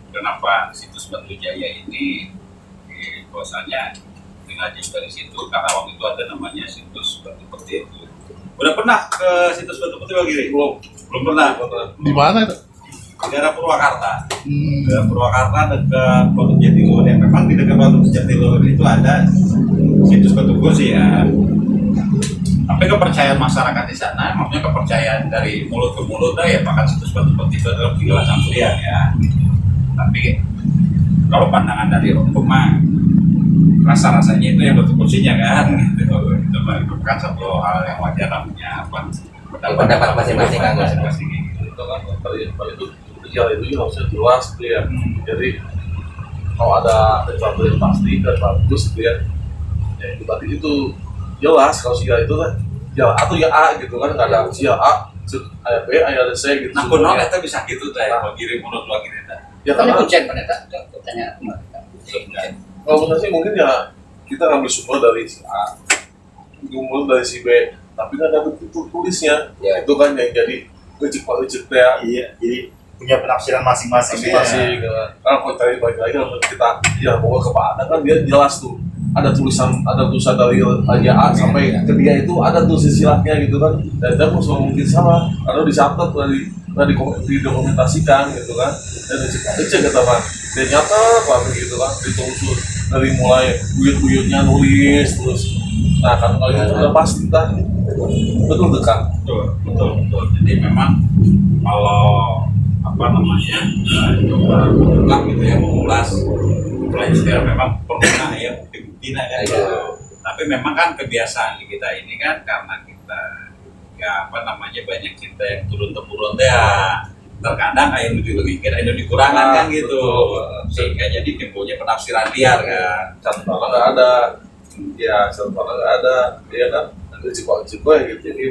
kenapa situs Batu Jaya ini bahwasanya dengan dari situ Karawang itu ada namanya situs Batu Peti itu. Udah pernah ke situs Batu Peti lagi? Belum pernah. Di mana itu? Di daerah Purwakarta. Daerah Purwakarta dekat Batu Jatiluhur. Ya memang di dekat Batu Jatiluhur itu ada situs Batu Kursi ya. Tapi kepercayaan masyarakat di sana, maksudnya kepercayaan dari mulut ke mulut ya, bahkan situs Batu Peti itu adalah peninggalan Sangkuriang ya. Tapi kalau pandangan dari Om rasa-rasanya itu yang Batu Kursinya kan, gitu. Itu merupakan satu hal yang wajar namanya Pendapat masing-masing kan. masing-masing gitu. Itu kan itu jalan itu harusnya jelas gitu ya. Jadi kalau ada sesuatu yang pasti dan bagus gitu ya, Ya itu berarti itu jelas kalau si A itu kan ya atau ya A gitu kan, nggak ada si A, ada B, ada C gitu. Nah, kuno kita bisa gitu teh, kalau kiri menurut lo gini teh. Ya Kan karena kuncen pada tanya. kalau menurut saya mungkin ya kita ngambil sumber dari si A, sumber dari si B, tapi nggak ada bentuk tulisnya. Ya. Itu kan yang jadi lecek ya. Iya, jadi punya penafsiran masing-masing. Masing-masing karena kalau tadi balik lagi kalau kita ya bawa ke Pak Ana kan dia jelas tuh ada tulisan dari raja A sampai ke dia itu ada tuh silsilahnya gitu kan, dan dia pun mungkin salah karena dicatat didokumentasikan gitu kan, dan dicek ke teman dia nyata apa gitu kan, ditelusur dari mulai buyut-buyutnya nulis terus. Nah kan kalau itu udah pasti kan betul kan. Betul. Jadi memang kalau apa namanya coba lengkap gitu ya, mengulas istilah memang pernah ya bukti kan gitu. Tapi memang kan kebiasaan di kita ini kan karena kita ya apa namanya banyak cinta yang turun temurun ya, terkadang ayo dilebihkan ayo dikurangkan kan gitu, sehingga jadi timbulnya penafsiran liar kan. Contohnya nggak ada, ya contohnya nggak ada, dia kan ada cipok-cipok ya gitu. Jadi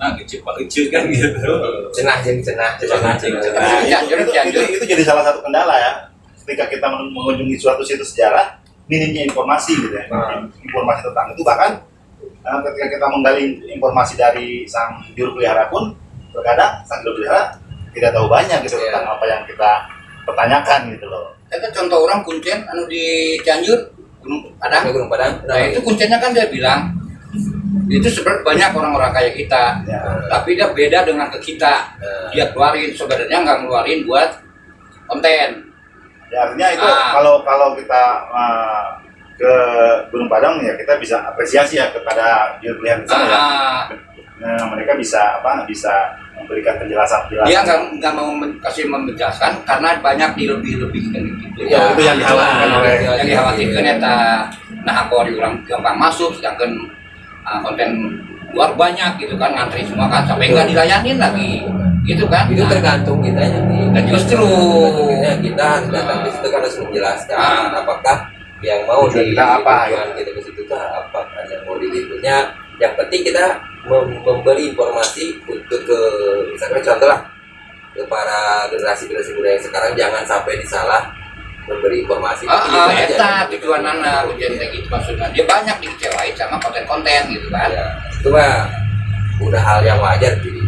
Nah, kecil kan gitu. Cenah. Itu jadi salah satu kendala ya. Ketika kita mengunjungi suatu situs sejarah, minimnya informasi gitu ya. Informasi tentang itu, bahkan ketika kita menggali informasi dari sang juru pelihara pun terkadang sang juru pelihara tidak tahu banyak gitu tentang apa yang kita pertanyakan gitu loh. Itu contoh orang kuncen anu di Cianjur Gunung Padang. Nah itu kuncennya kan dia bilang itu sebenarnya banyak orang-orang kayak kita, tapi dia beda dengan ke kita. Dia keluarin, sebenarnya nggak ngeluarin buat konten. Ya artinya itu kalau kita ke Gunung Padang ya kita bisa apresiasi ya kepada juru pelihara di sana ya. Nah, mereka bisa memberikan penjelasan. Dia nggak mau kasih menjelaskan karena banyak dilebih-lebihkan gitu. Ya, itu yang dikhawatirkan eta. Nah kalau diulang gampang masuk, sedangkan konten luar banyak gitu kan, ngantri semua kan sampai nggak dilayanin lagi gitu kan. Itu tergantung kita nih. Dan justru kita harus datang ke situ kan harus menjelaskan apakah yang mau apa kita ke situ apa yang mau diliputnya. Yang penting kita memberi informasi untuk ke misalnya contoh lah ke para generasi muda yang sekarang, jangan sampai disalah memberi informasi. Eta tujuan anak ujian kayak gitu maksudnya. Dia banyak dikecewain sama konten-konten gitu kan. Ya, itu mah udah hal yang wajar jadi.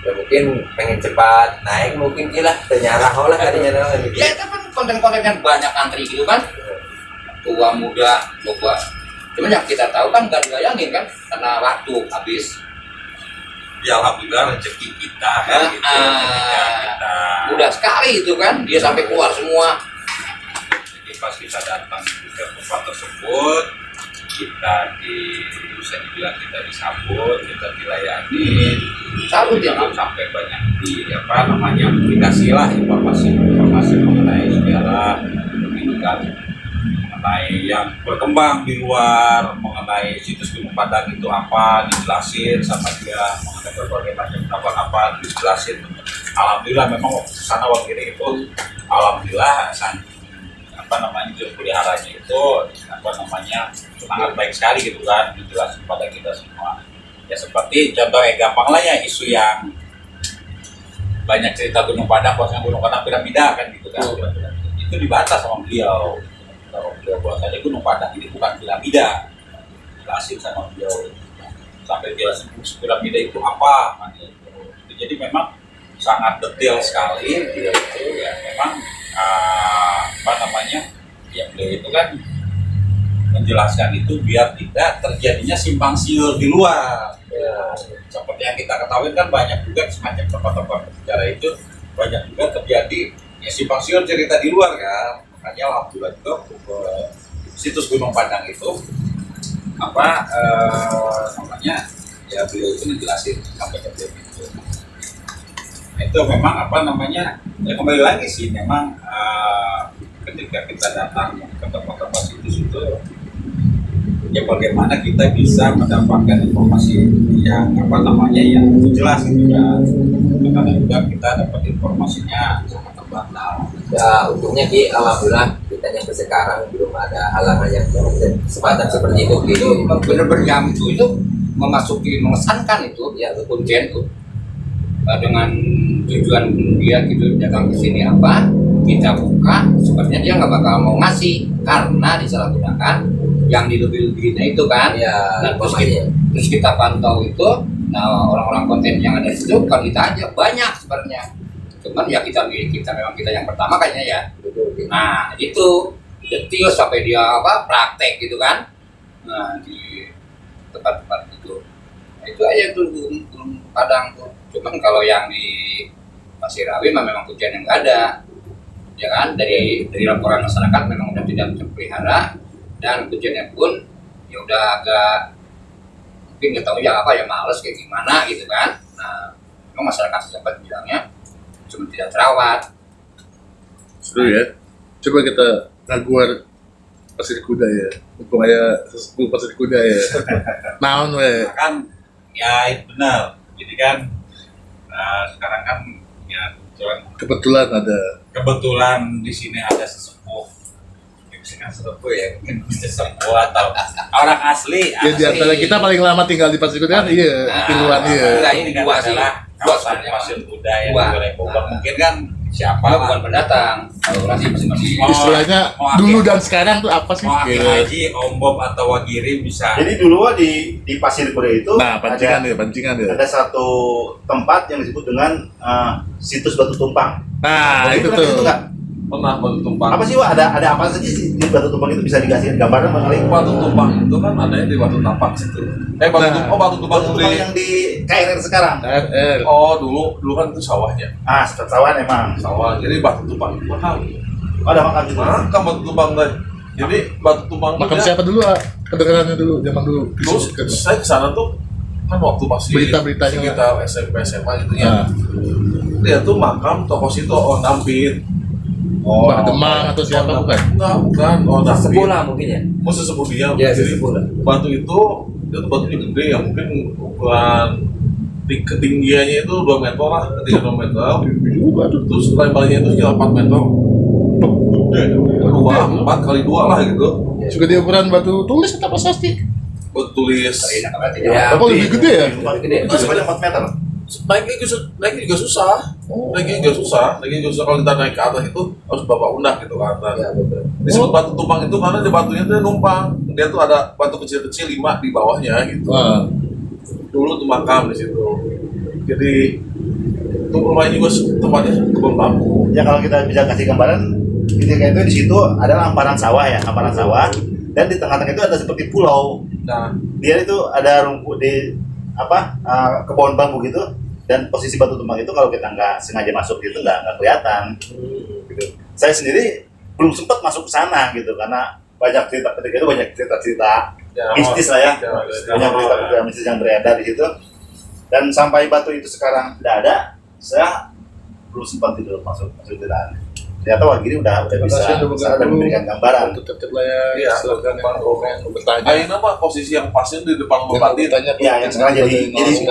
Ya mungkin pengen cepat naik mungkin gila ternyarah lah kadinya gitu. Ya itu kan konten-konten yang banyak antri gitu kan. Tua muda, boba. Cuma yang kita tahu kan nggak dilayangin kan karena waktu habis. Ya alhamdulillah rezeki kita kan gitu. Kita Mudah sekali itu kan, dia sampai keluar semua. Jadi pas kita datang ke tempat tersebut, kita bisa dibilang kita disambut, kita dilayani, Salut ya Pak. sampai banyak dikasih lah informasi mengenai sejarah, gitu kan, mengenai yang berkembang di luar, mengenai situs Gunung Padang itu apa, dijelasin sama dia, mengenai berbagai macam apa dijelasin. Alhamdulillah memang sana waktu itu alhamdulillah juru peliharanya itu sangat baik sekali gitu kan, dijelasin pada kita semua. Ya seperti contohnya gampang lah ya, isu yang banyak cerita Gunung Padang, bahkan Gunung Padang piramida kan gitu kan. Itu dibantah sama beliau. Kalau beliau bahwasanya Gunung Padang ini bukan piramida. Jelasin sama beliau. Sampai jelasin piramida itu apa kan gitu. Jadi memang sangat detail sekali beliau itu ya, memang ya beliau itu kan menjelaskan itu biar tidak terjadinya simpang siur di luar ya. Seperti yang kita ketahui kan banyak juga semacam tempat-tempat sejarah itu banyak juga terjadi ya simpang siur cerita di luar kan. Makanya alhamdulillah juga situs Gunung Padang itu ya beliau itu menjelaskan sampai ke beliau itu. Itu memang ya kembali lagi sih memang ketika kita datang ke tempat-tempat situs itu ya bagaimana kita bisa mendapatkan informasi yang yang jelas gitu ya, karena juga kita dapat informasinya sangat terbatas. Ya untungnya Ki, alhamdulillah kita kita nyampe sekarang belum ada halangan yang kesempatan seperti itu. Itu benar-benar jam itu memasuki mengesankan itu ya kuncen tuh. Dengan tujuan dia gitu datang ke sini apa kita buka sepertinya dia nggak bakal mau ngasih karena disalahgunakan yang dilebih-lebihin itu kan Ya, nah, informasinya. terus kita pantau itu nah orang-orang konten yang ada di situ bukan kita aja banyak sebenarnya cuman ya kita memang kita yang pertama kayaknya ya nah itu detail sampai dia apa praktek gitu kan nah di tempat-tempat itu nah, itu aja tuh belum kadang tuh cuman kalau yang di Pasir Rawi memang hujan yang nggak ada ya kan dari laporan masyarakat memang udah tidak terpelihara dan hujannya pun ya udah agak mungkin nggak tahu ya apa ya males kayak gimana gitu kan nah memang masyarakat setempat bilangnya cuma tidak terawat. Seru ya. Coba kita ngaguar pasir kuda ya. Mumpung aya sesepuh pasir kuda ya. Naon we. Kan ya itu benar. Jadi kan sekarang kan ya Kebetulan ada. kebetulan di sini ada sesepuh. Ya, misalkan sesepuh ya mungkin bisa sesepuh atau orang asli. Ya di antara kita paling lama tinggal di pasir kuda kan iya, Piluan iya. Nah, Ini ini kan dua sih. adalah Dua kawasan sebenarnya. pasir kuda yang Dua. di wilayah Bogor. Mungkin kan siapa Dia bukan pendatang, lokasi masing-masing. Oh, Istilahnya oh, dulu oke. dan sekarang tuh apa sih? mau Aki Gitu. Haji, Om Bob atau Wagiri bisa. Jadi dulu di Pasir Kuda itu Nah, pancingan ya. ada satu tempat yang disebut dengan situs Batu Tumpang. Nah, itu Pernah ke situ tuh. nggak? Pernah batu tumpang. Apa sih Wak? Ada apa saja sih di Batu Tumpang itu bisa dikasih gambaran Bang kali? Batu tumpang itu kan adanya di Batu Tapak situ. Batu Nah. tumpang, batu tumpang Batu itu Tumpang di. yang di KRL sekarang. KRL. Oh dulu kan itu sawahnya, Sesawan emang. sawah. Jadi batu tumpang itu mahal. Ada makan juga. Makam batu tumpang teh. Jadi batu tumpang itu Makam dia- siapa dulu, ah? Kedengarannya dulu, zaman dulu. Terus saya kesana tuh kan waktu masih Berita-beritanya. kita SMP SMA gitu ya. Nah, Dia tuh makam tokoh situ Dampit. Mbak Demang atau siapa bukan? Bukan. Oh Dampit. Sekolah mungkin ya. Masa sepuh dia. Ya, Jadi sepuh lah. batu itu batunya gede ya, mungkin ukuran ketinggiannya itu 2 meter lah, 3 meter. Terus lebarnya itu sekitar 4 meter. 4 kali 2 lah gitu. Juga di ukuran batu tulis atau apa sasti? Buat tulis. Ya, Oh, lebih gede ya? Lebih Gede. Itu sebanyak 4 meter. Naiknya juga susah. Naiknya juga susah kalau kita naik ke atas itu harus bawa undak gitu ke atas. Ya, betul. Disebut batu tumpang itu karena di batunya tuh numpang. Dia tuh ada batu kecil-kecil 5 di bawahnya gitu. Wah, Dulu tuh makam di situ. Jadi itu rumahnya juga tempatnya kebun bambu. Ya kalau kita bisa kasih gambaran, ketika itu di situ adalah hamparan sawah ya, hamparan sawah. Dan di tengah-tengah itu ada seperti pulau. Nah, Dia itu ada rumput di kebun bambu gitu. Dan posisi Batu Tumpang itu kalau kita nggak sengaja masuk gitu nggak kelihatan. Gitu. Saya sendiri belum sempat masuk ke sana gitu karena banyak cerita ketika itu banyak cerita-cerita ya, mistis lah ya, ya, banyak cerita mistis yang beredar di situ. Dan sampai batu itu sekarang tidak ada, saya belum sempat gitu masuk ke dalam. Ternyata Wagiri udah bisa memberikan gambaran. tetap lah ya. Iya, Silakan yang komen, bertanya. Ayo nama posisi yang pasnya di depan Yang Bupati. bertanya, Ya yang sekarang jadi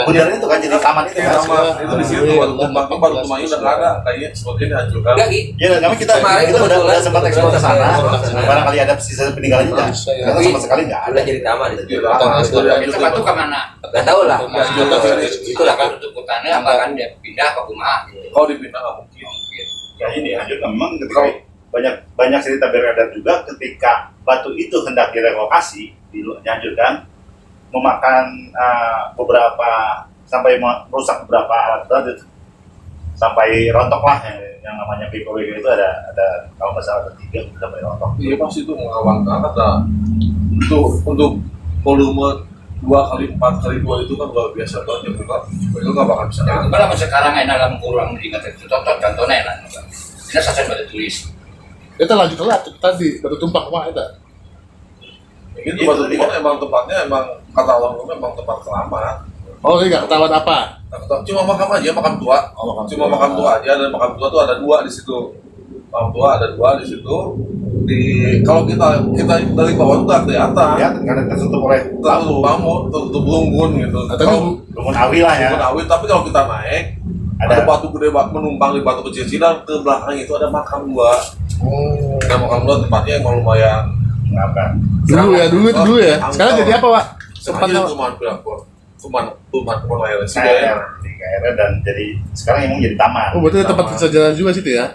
benar itu kan jadi taman itu kan. Nama itu di situ batu tumpang, batu tumpangnya udah nggak ada. Kayaknya sepertinya dihancurkan. Enggak, Ki. Ya, kami kita Kemarin kita udah kebetulan sempat eksplor ke sana. Iya. Barangkali ada sisa peninggalan juga. Ternyata sama sekali nggak ada. Udah jadi taman itu. Kita batu ke mana? Nggak tahu lah. Itulah kan untuk hutannya apa kan dia pindah ke rumah. Kalau dipindah nggak mungkin. Ya ini hancur memang ketika banyak cerita beredar juga ketika batu itu hendak direlokasi dihancurkan memakan beberapa sampai merusak beberapa alat berat itu. Sampai rontok lah yang namanya BKW itu ada kalau nggak salah ada 3 sampai rontok. Iya pasti itu mengawang kata untuk volume 2 kali 4 kali 2 itu kan luar biasa banget ya bukan itu nggak bakal bisa Nah, kalau sekarang enak dalam kurang diingat itu contohnya enak. Ini sasaran batu tulis. Kita lanjut lah tadi batu tumpang mah itu. itu batu tumpang emang tempatnya emang kata orang itu memang tempat keramat. Oh, ini nggak ketahuan apa? Cuma makam aja, makam tua. Cuma makam tua aja, dan makam tua tuh ada 2 di situ. Makam tua ada 2 di situ. Kalau kita dari bawah itu nggak kelihatan. Ya, karena tertutup oleh Tertutup bambu, tertutup lumbun gitu. Atau lumbun awi lah ya. Lumbun awit, tapi kalau kita naik ada batu gede menumpang di batu kecil dan ke belakang itu ada makam 2. Oh. Nah, Alhamdulillah tempatnya emang lumayan Kenapa? Dulu ya. Sekarang jadi apa, Pak? Sempat Tempatnya cuma kebun raya sih KRL, di KRL dan jadi sekarang emang jadi taman. Oh, berarti tempat sejarah juga situ ya?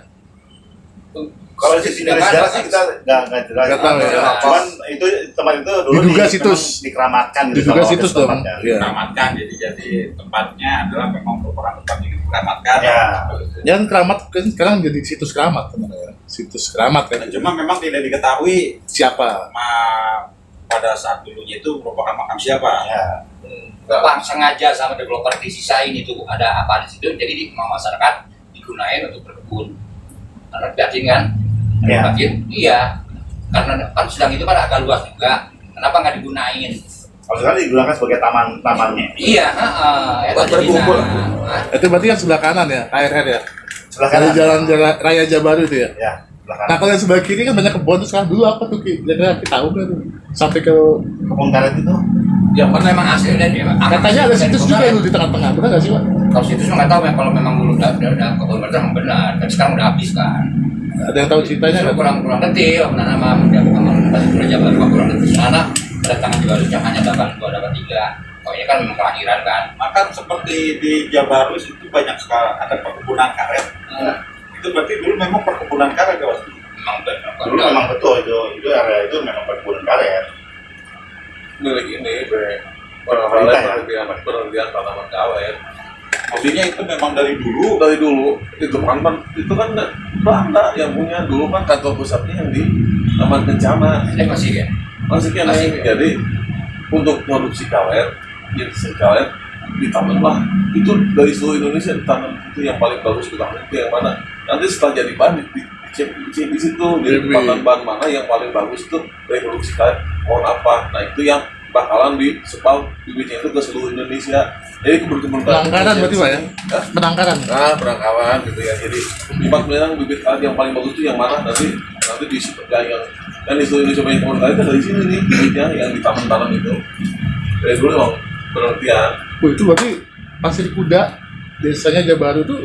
Kalau di sisi dari sejarah sih kita nggak jelas. Nggak tahu ya. Cuman itu tempat itu dulu Diduga memang situs. dikeramatkan gitu Diduga sama situs dong. tempatnya. Iya. Keramatkan, jadi tempatnya adalah memang merupakan tempat yang dikeramatkan. Ya. Yang keramat kan sekarang jadi situs keramat teman-teman. Situs keramat kan. Cuma memang tidak diketahui Siapa? pada saat dulunya itu merupakan makam siapa. Ya. Bang sengaja sama developer disisain itu ada apa di situ, jadi di masyarakat digunain untuk berkebun. Karena batin kan, Ya. batin, iya. Karena kan sedang itu kan agak luas juga. Kenapa nggak digunain? Kalau sekarang digunakan sebagai tamannya. Iya, Buat berkumpul. Itu berarti kan sebelah kanan ya, KRL ya. Sebelah Dari kanan. jalan Raya Jabaru itu ya. Ya, sebelah kanan. Nah kalau yang sebelah kiri kan banyak kebun tuh sekarang dulu apa tuh Ki? Kira-kira kita tahu kan tuh sampai ke Kebun karet itu. yang mana emang asli dan katanya ada situs juga dulu di tengah-tengah, benar nggak sih Pak? Kalau situs nggak tahu ya, kalau memang dulu udah kebun memang benar, tapi sekarang udah habis kan. Ada yang tahu ceritanya nggak? kurang detail, mana nama masih Raja Baru kurang detail. Sana kedatangan juga harus hanya dapat 2 dapat 3. Oh ya kan memang kelahiran kan. Maka seperti di Jabarus itu banyak sekali ada perkebunan karet. Itu berarti dulu memang perkebunan karet ya, Mas? Memang benar. Dulu memang betul itu area itu memang perkebunan karet. milik ini Pemerintah ya? penelitian tanaman karet. Maksudnya itu memang dari dulu. Dari dulu itu kan Belanda yang punya, dulu kan kantor pusatnya yang di Taman Kencana. Ini masih ya. Masih kan Masih. jadi untuk produksi karet, jenis karet ditanam lah. Itu dari seluruh Indonesia ditanam, itu yang paling bagus ditanam itu yang mana. Nanti setelah jadi bahan dicek di situ, jadi tempatan bahan mana yang paling bagus itu dari produksi karet pohon apa. Nah itu yang bakalan disepal bibitnya itu ke seluruh Indonesia. Jadi kebun-kebun Penangkaran berarti Pak ya? Penangkaran. Nah, penangkaran gitu ya. Jadi tempat memang bibit karet yang paling bagus itu yang mana, nanti di yang di seluruh Indonesia banyak pohon karet itu dari sini nih bibitnya yang di taman-taman itu. Dari dulu emang penelitian. Oh, itu berarti Pasir Kuda desanya Jabaru tuh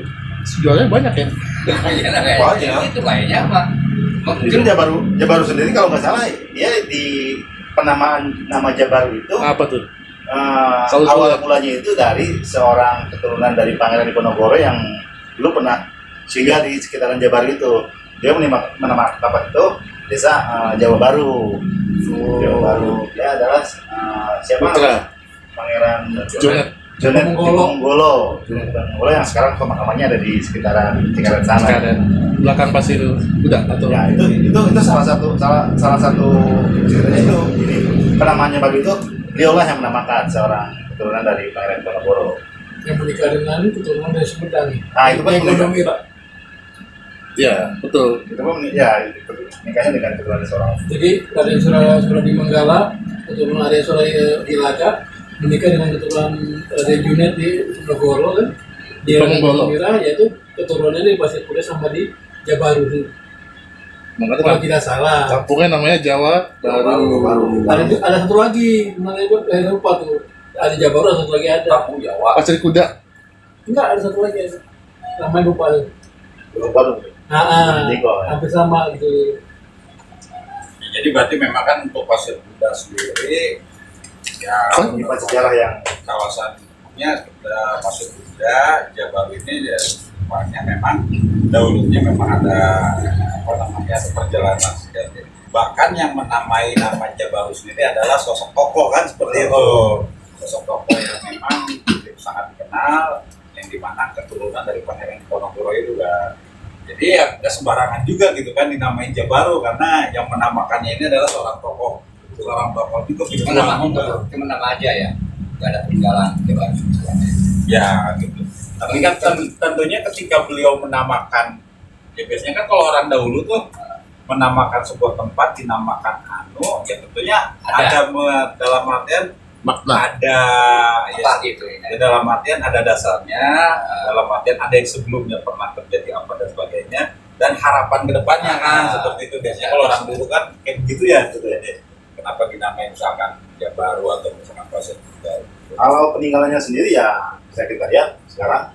jualnya banyak ya? Banyak. Itu kayaknya apa? Mungkin Jabaru sendiri kalau nggak salah dia di penamaan nama Jabaru itu Apa tuh? awal mulanya itu dari seorang keturunan dari Pangeran Diponegoro yang dulu pernah singgah di sekitaran Jabaru itu. Dia menamakan tempat itu desa Jawa Baru. Jawa Baru. Dia adalah siapa? Putra. Pangeran Jonet. Jonet Diponegoro. Diponegoro yang sekarang pemakamannya ada di sekitaran Cikaret sana. Sekarang belakang Pasir Kuda atau Ya itu salah satu ceritanya itu. Jadi penamaannya Baru itu dialah yang menamakan seorang keturunan dari Pangeran Diponegoro. Yang menikah dengan keturunan dari Sumedang. Nah, itu kan yang menikah. ekonomi Pak. ya betul. Itu pun ya nikahnya dengan keturunan seorang. Jadi Raden Suradi Manggala, keturunan Arya Suradi di Laka, menikah dengan keturunan Raden Junet di Ponorogo kan. Dia Ponorogo. Mira yaitu keturunannya di Pasir Kuda sama di Jabaru. Makanya Kalau tidak salah. kampungnya namanya Jawa Baru. Ada satu lagi, namanya itu lupa tuh. Ada Jabaru, ada satu lagi ada. Kampung Jawa. Pasir Kuda. Enggak, ada satu lagi ada. Namanya lupa. Baru. Digo, ya. Hampir sama gitu. Jadi berarti memang kan untuk Pasir Kuda sendiri ya Menyimpan sejarah yang kawasannya Pasir Kuda Jabaru ini ya semuanya memang dahulunya memang ada perjalanan sejarah. Bahkan yang menamai nama Jabaru sendiri adalah sosok tokoh kan seperti itu. Sosok tokoh yang memang sangat dikenal, yang dimana keturunan dari Pangeran Diponegoro itu kan. Jadi ya nggak sembarangan juga gitu kan dinamain Jabaru, karena yang menamakannya ini adalah seorang tokoh juga. Cuma nama aja ya, nggak ada peninggalan Jabaru. Ya gitu. Tapi kan tentunya ketika beliau menamakan, ya biasanya kan kalau orang dahulu tuh menamakan sebuah tempat dinamakan ya tentunya ada dalam artian Makna. ada Apa gitu ya? dalam artian ada dasarnya, dalam artian ada yang sebelumnya pernah terjadi apa dan sebagainya, dan harapan kedepannya kan seperti itu. Biasanya kalau orang dulu kan kayak begitu ya gitu ya. Kenapa dinamain misalkan Jabaru atau misalkan Pasir Kuda? kalau peninggalannya sendiri ya bisa kita lihat sekarang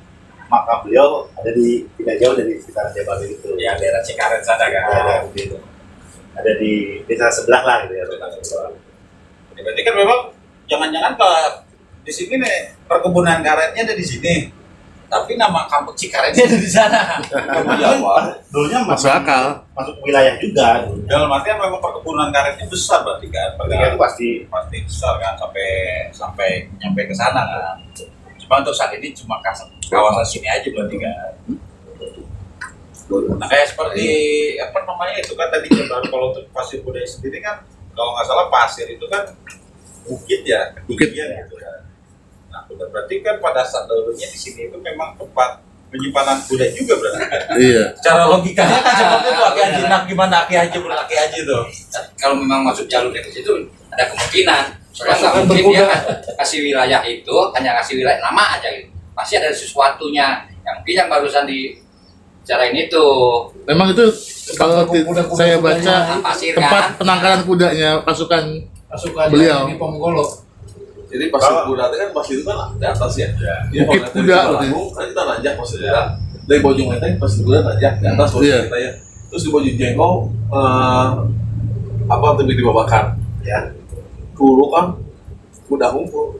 makam beliau ada di tidak jauh dari sekitaran Jabar itu. Ya daerah Cikaret sana kan. Ada di desa sebelah lah gitu ya. Berarti kan memang jangan-jangan di sini nih perkebunan karetnya ada di sini. Tapi nama kampung Cikaretnya ada di sana. Dulunya Masuk akal. masuk wilayah juga. Dalam artian memang perkebunan karetnya besar berarti kan. Berarti itu pasti besar kan sampai nyampe ke sana kan. Cuma untuk saat ini cuma kawasan sini aja berarti kan. Nah kayak seperti apa namanya itu kan tadi Jabar, kalau untuk pasir budaya sendiri kan kalau nggak salah pasir itu kan bukit ya, ketinggian gitu kan. Nah berarti kan pada saat dulunya di sini itu memang tempat penyimpanan kuda juga berarti kan. Iya. Cara logikanya kan seperti itu Aki Haji, nah gimana Aki Haji berlaki Haji tuh? Kalau memang masuk jalur ke situ ada kemungkinan. Soalnya nggak Pasukan mungkin berkuda. dia kasih wilayah itu hanya kasih wilayah nama aja gitu. Pasti ada sesuatunya yang mungkin yang barusan dibicarain itu. Memang itu kalau kuda-kuda saya baca kudanya, pasir tempat kan. penangkaran kudanya pasukan pasukan Beliau. di Ponggolo. Jadi pasir kuda itu kan pasir itu kan di atas ya. Dia Bukit kalau kuda, dari Cibalong, kan kita nanjak pasir kuda. Dari Bojong Menteng pasir kuda nanjak di atas pasir Iya. kita ya. Terus di Bojong Jengkol apa tapi dibabakan. ya. Dulu kan kuda ngumpul.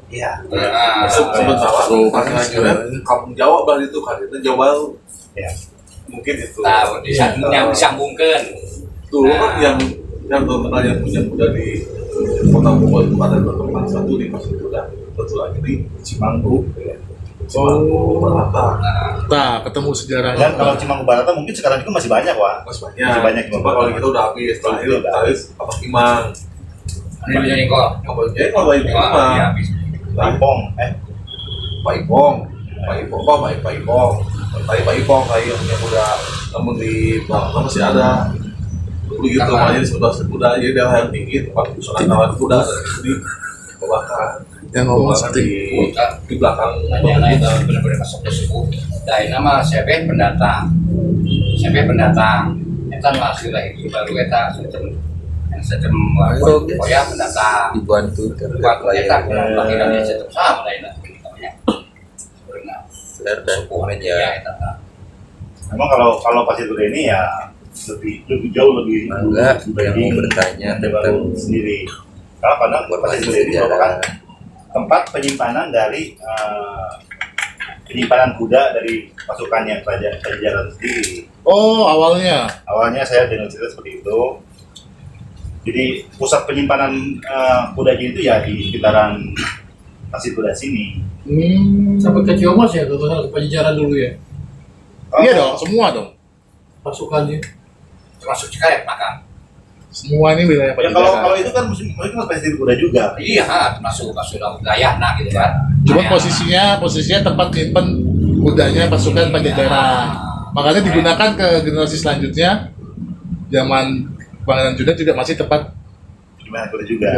Iya. Nah, Sementara Tuh, panggilan kan. Junet, kampung Jawa berarti itu kan itu Jawa Baru. Ya. Mungkin itu. nah, yang disambungkan. Dulu kan yang terkenal yang punya kuda di kota Bogor itu ada tempat satu di pasir kuda, satu lagi di Cimanggu. Cimanggu Barata. Nah, ketemu sejarahnya. Dan kalau Cimanggu Barata mungkin sekarang juga masih banyak, Wak. Masih banyak. Masih banyak Cuma kalau kita udah habis, setelah itu habis apa Imang. Ini menjadi kok. Apa Jengkol Bayi Wah, Imang. ya, habis. Lampung, Pak Ipong, Pak Ipong, kayak yang punya kuda, namun di belakang masih ada. Dulu gitu namanya di sebelah kuda, jadi dia yang tinggi tempat usaha kawan kuda di bawah Yang ngomong di belakang Hanya lain benar-benar masuk ke suku. Dari nama CB pendatang. Eta masih lagi baru eta sedem koya pendatang. dibantu Buat eta kurang bagian dia sedem sama lain lah. dan Suku meja ya eta. memang kalau pasir kuda ini ya lebih jauh lebih Mangga yang dibanding mau bertanya Jabar tentang sendiri. Karena pasir informasi kuda ini merupakan sejarah. tempat penyimpanan dari penyimpanan kuda dari pasukannya Pajajaran sendiri. Oh, awalnya. Awalnya saya dengar cerita seperti itu. Jadi pusat penyimpanan kudanya itu ya di sekitaran pasir kuda sini. Sampai ke Ciamas ya, kalau ke Pajajaran dulu ya, Iya dong, semua dong. pasukannya. Termasuk Cikaret maka. Semua ini wilayah Ya kalau Pajajaran. itu kan mereka kan pasir kuda juga. Iya, termasuk wilayah nah gitu kan. Cuma Ya. posisinya tempat nyimpen kudanya pasukan Pajajaran. Makanya digunakan ke generasi selanjutnya. Zaman Pangeran Junet juga masih tempat Gimana kuda juga.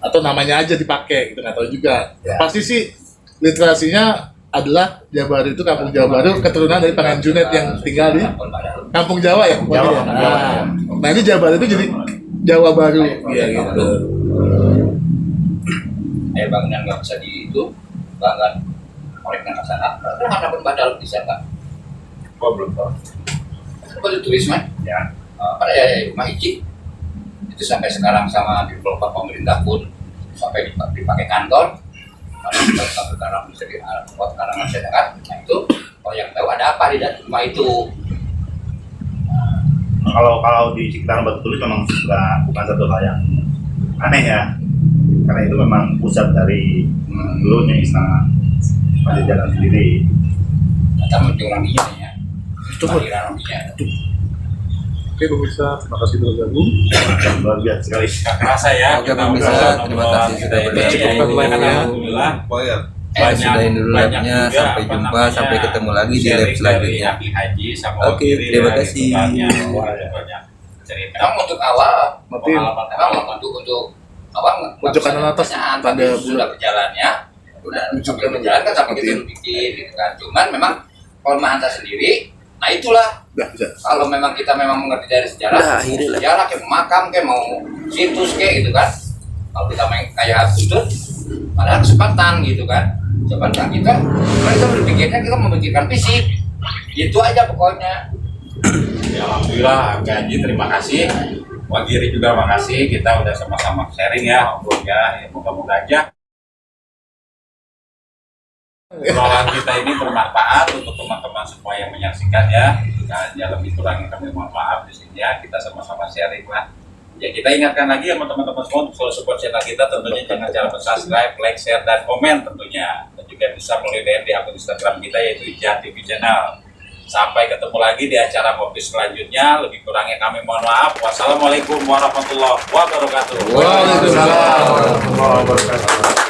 atau namanya aja dipakai, kita nggak tahu juga. Ya. Pasti sih literasinya adalah Jabar itu kampung Jawa Baru keturunan dari Pangeran Junet yang tinggal di kampung Jawa ya. pokoknya Jawa, ya. Jawa. Nah ini Jabar itu jadi Jawa Baru, ya gitu. Bangunan nggak bisa di itu, bangun oleh ke sana. Karena ada pun badal di sana. Oh, belum tahu. Seperti turisme, Ya. pada ya rumah Ici itu sampai sekarang sama di developer pemerintah pun sampai dipakai kantor. Kalau sekarang bisa dibuat karena masyarakat, nah itu kalau yang tahu ada apa di dalam rumah itu. Kalau di sekitaran Batu Tulis memang bukan satu hal yang aneh ya, karena itu memang pusat dari dulunya istana Pajajaran sendiri. Kita menjuranginya ya, kelahiran orangnya. Oke pemirsa, terima kasih sudah bergabung. Luar biasa sekali. Kerasa ya. Oke, kita pemirsa, udah terima kasih sudah bergabung. Alhamdulillah. sudahin dulu live-nya, sampai jumpa, sampai ketemu lagi di live selanjutnya. Oke, terima kasih. Memang untuk awal, Matiin. memang untuk awal Pojok kanan atas, tapi tanda sudah berjalannya, udah sampai berjalan kan sampai kita bikin gitu kan. Cuman memang kalau Mahanta sendiri, nah itulah Udah bisa. kalau memang kita memang mengerti dari sejarah, Udah, akhirnya lah. sejarah kayak makam kayak mau situs kayak gitu kan. Kalau kita main kayak buntut, padahal kesempatan gitu kan. sebentar kita berpikirnya kita memikirkan fisik, itu aja pokoknya. Ya, alhamdulillah, Kak Haji terima kasih, Wagiri juga makasih, kita udah sama-sama sharing ya, ya moga-moga aja obrolan kita ini bermanfaat untuk teman-teman semua yang menyaksikan ya. Ya lebih kurangnya kami mohon maaf di sini ya, kita sama-sama sharing lah. Ya kita ingatkan lagi sama teman-teman semua untuk selalu support channel kita, tentunya jangan lupa subscribe, like, share, dan komen tentunya. Dan juga bisa melalui DM di akun Instagram kita yaitu Ijah TV Channel. Sampai ketemu lagi di acara ngopi selanjutnya. Lebih kurangnya kami mohon maaf. Wassalamualaikum warahmatullahi wabarakatuh. Waalaikumsalam warahmatullahi wabarakatuh.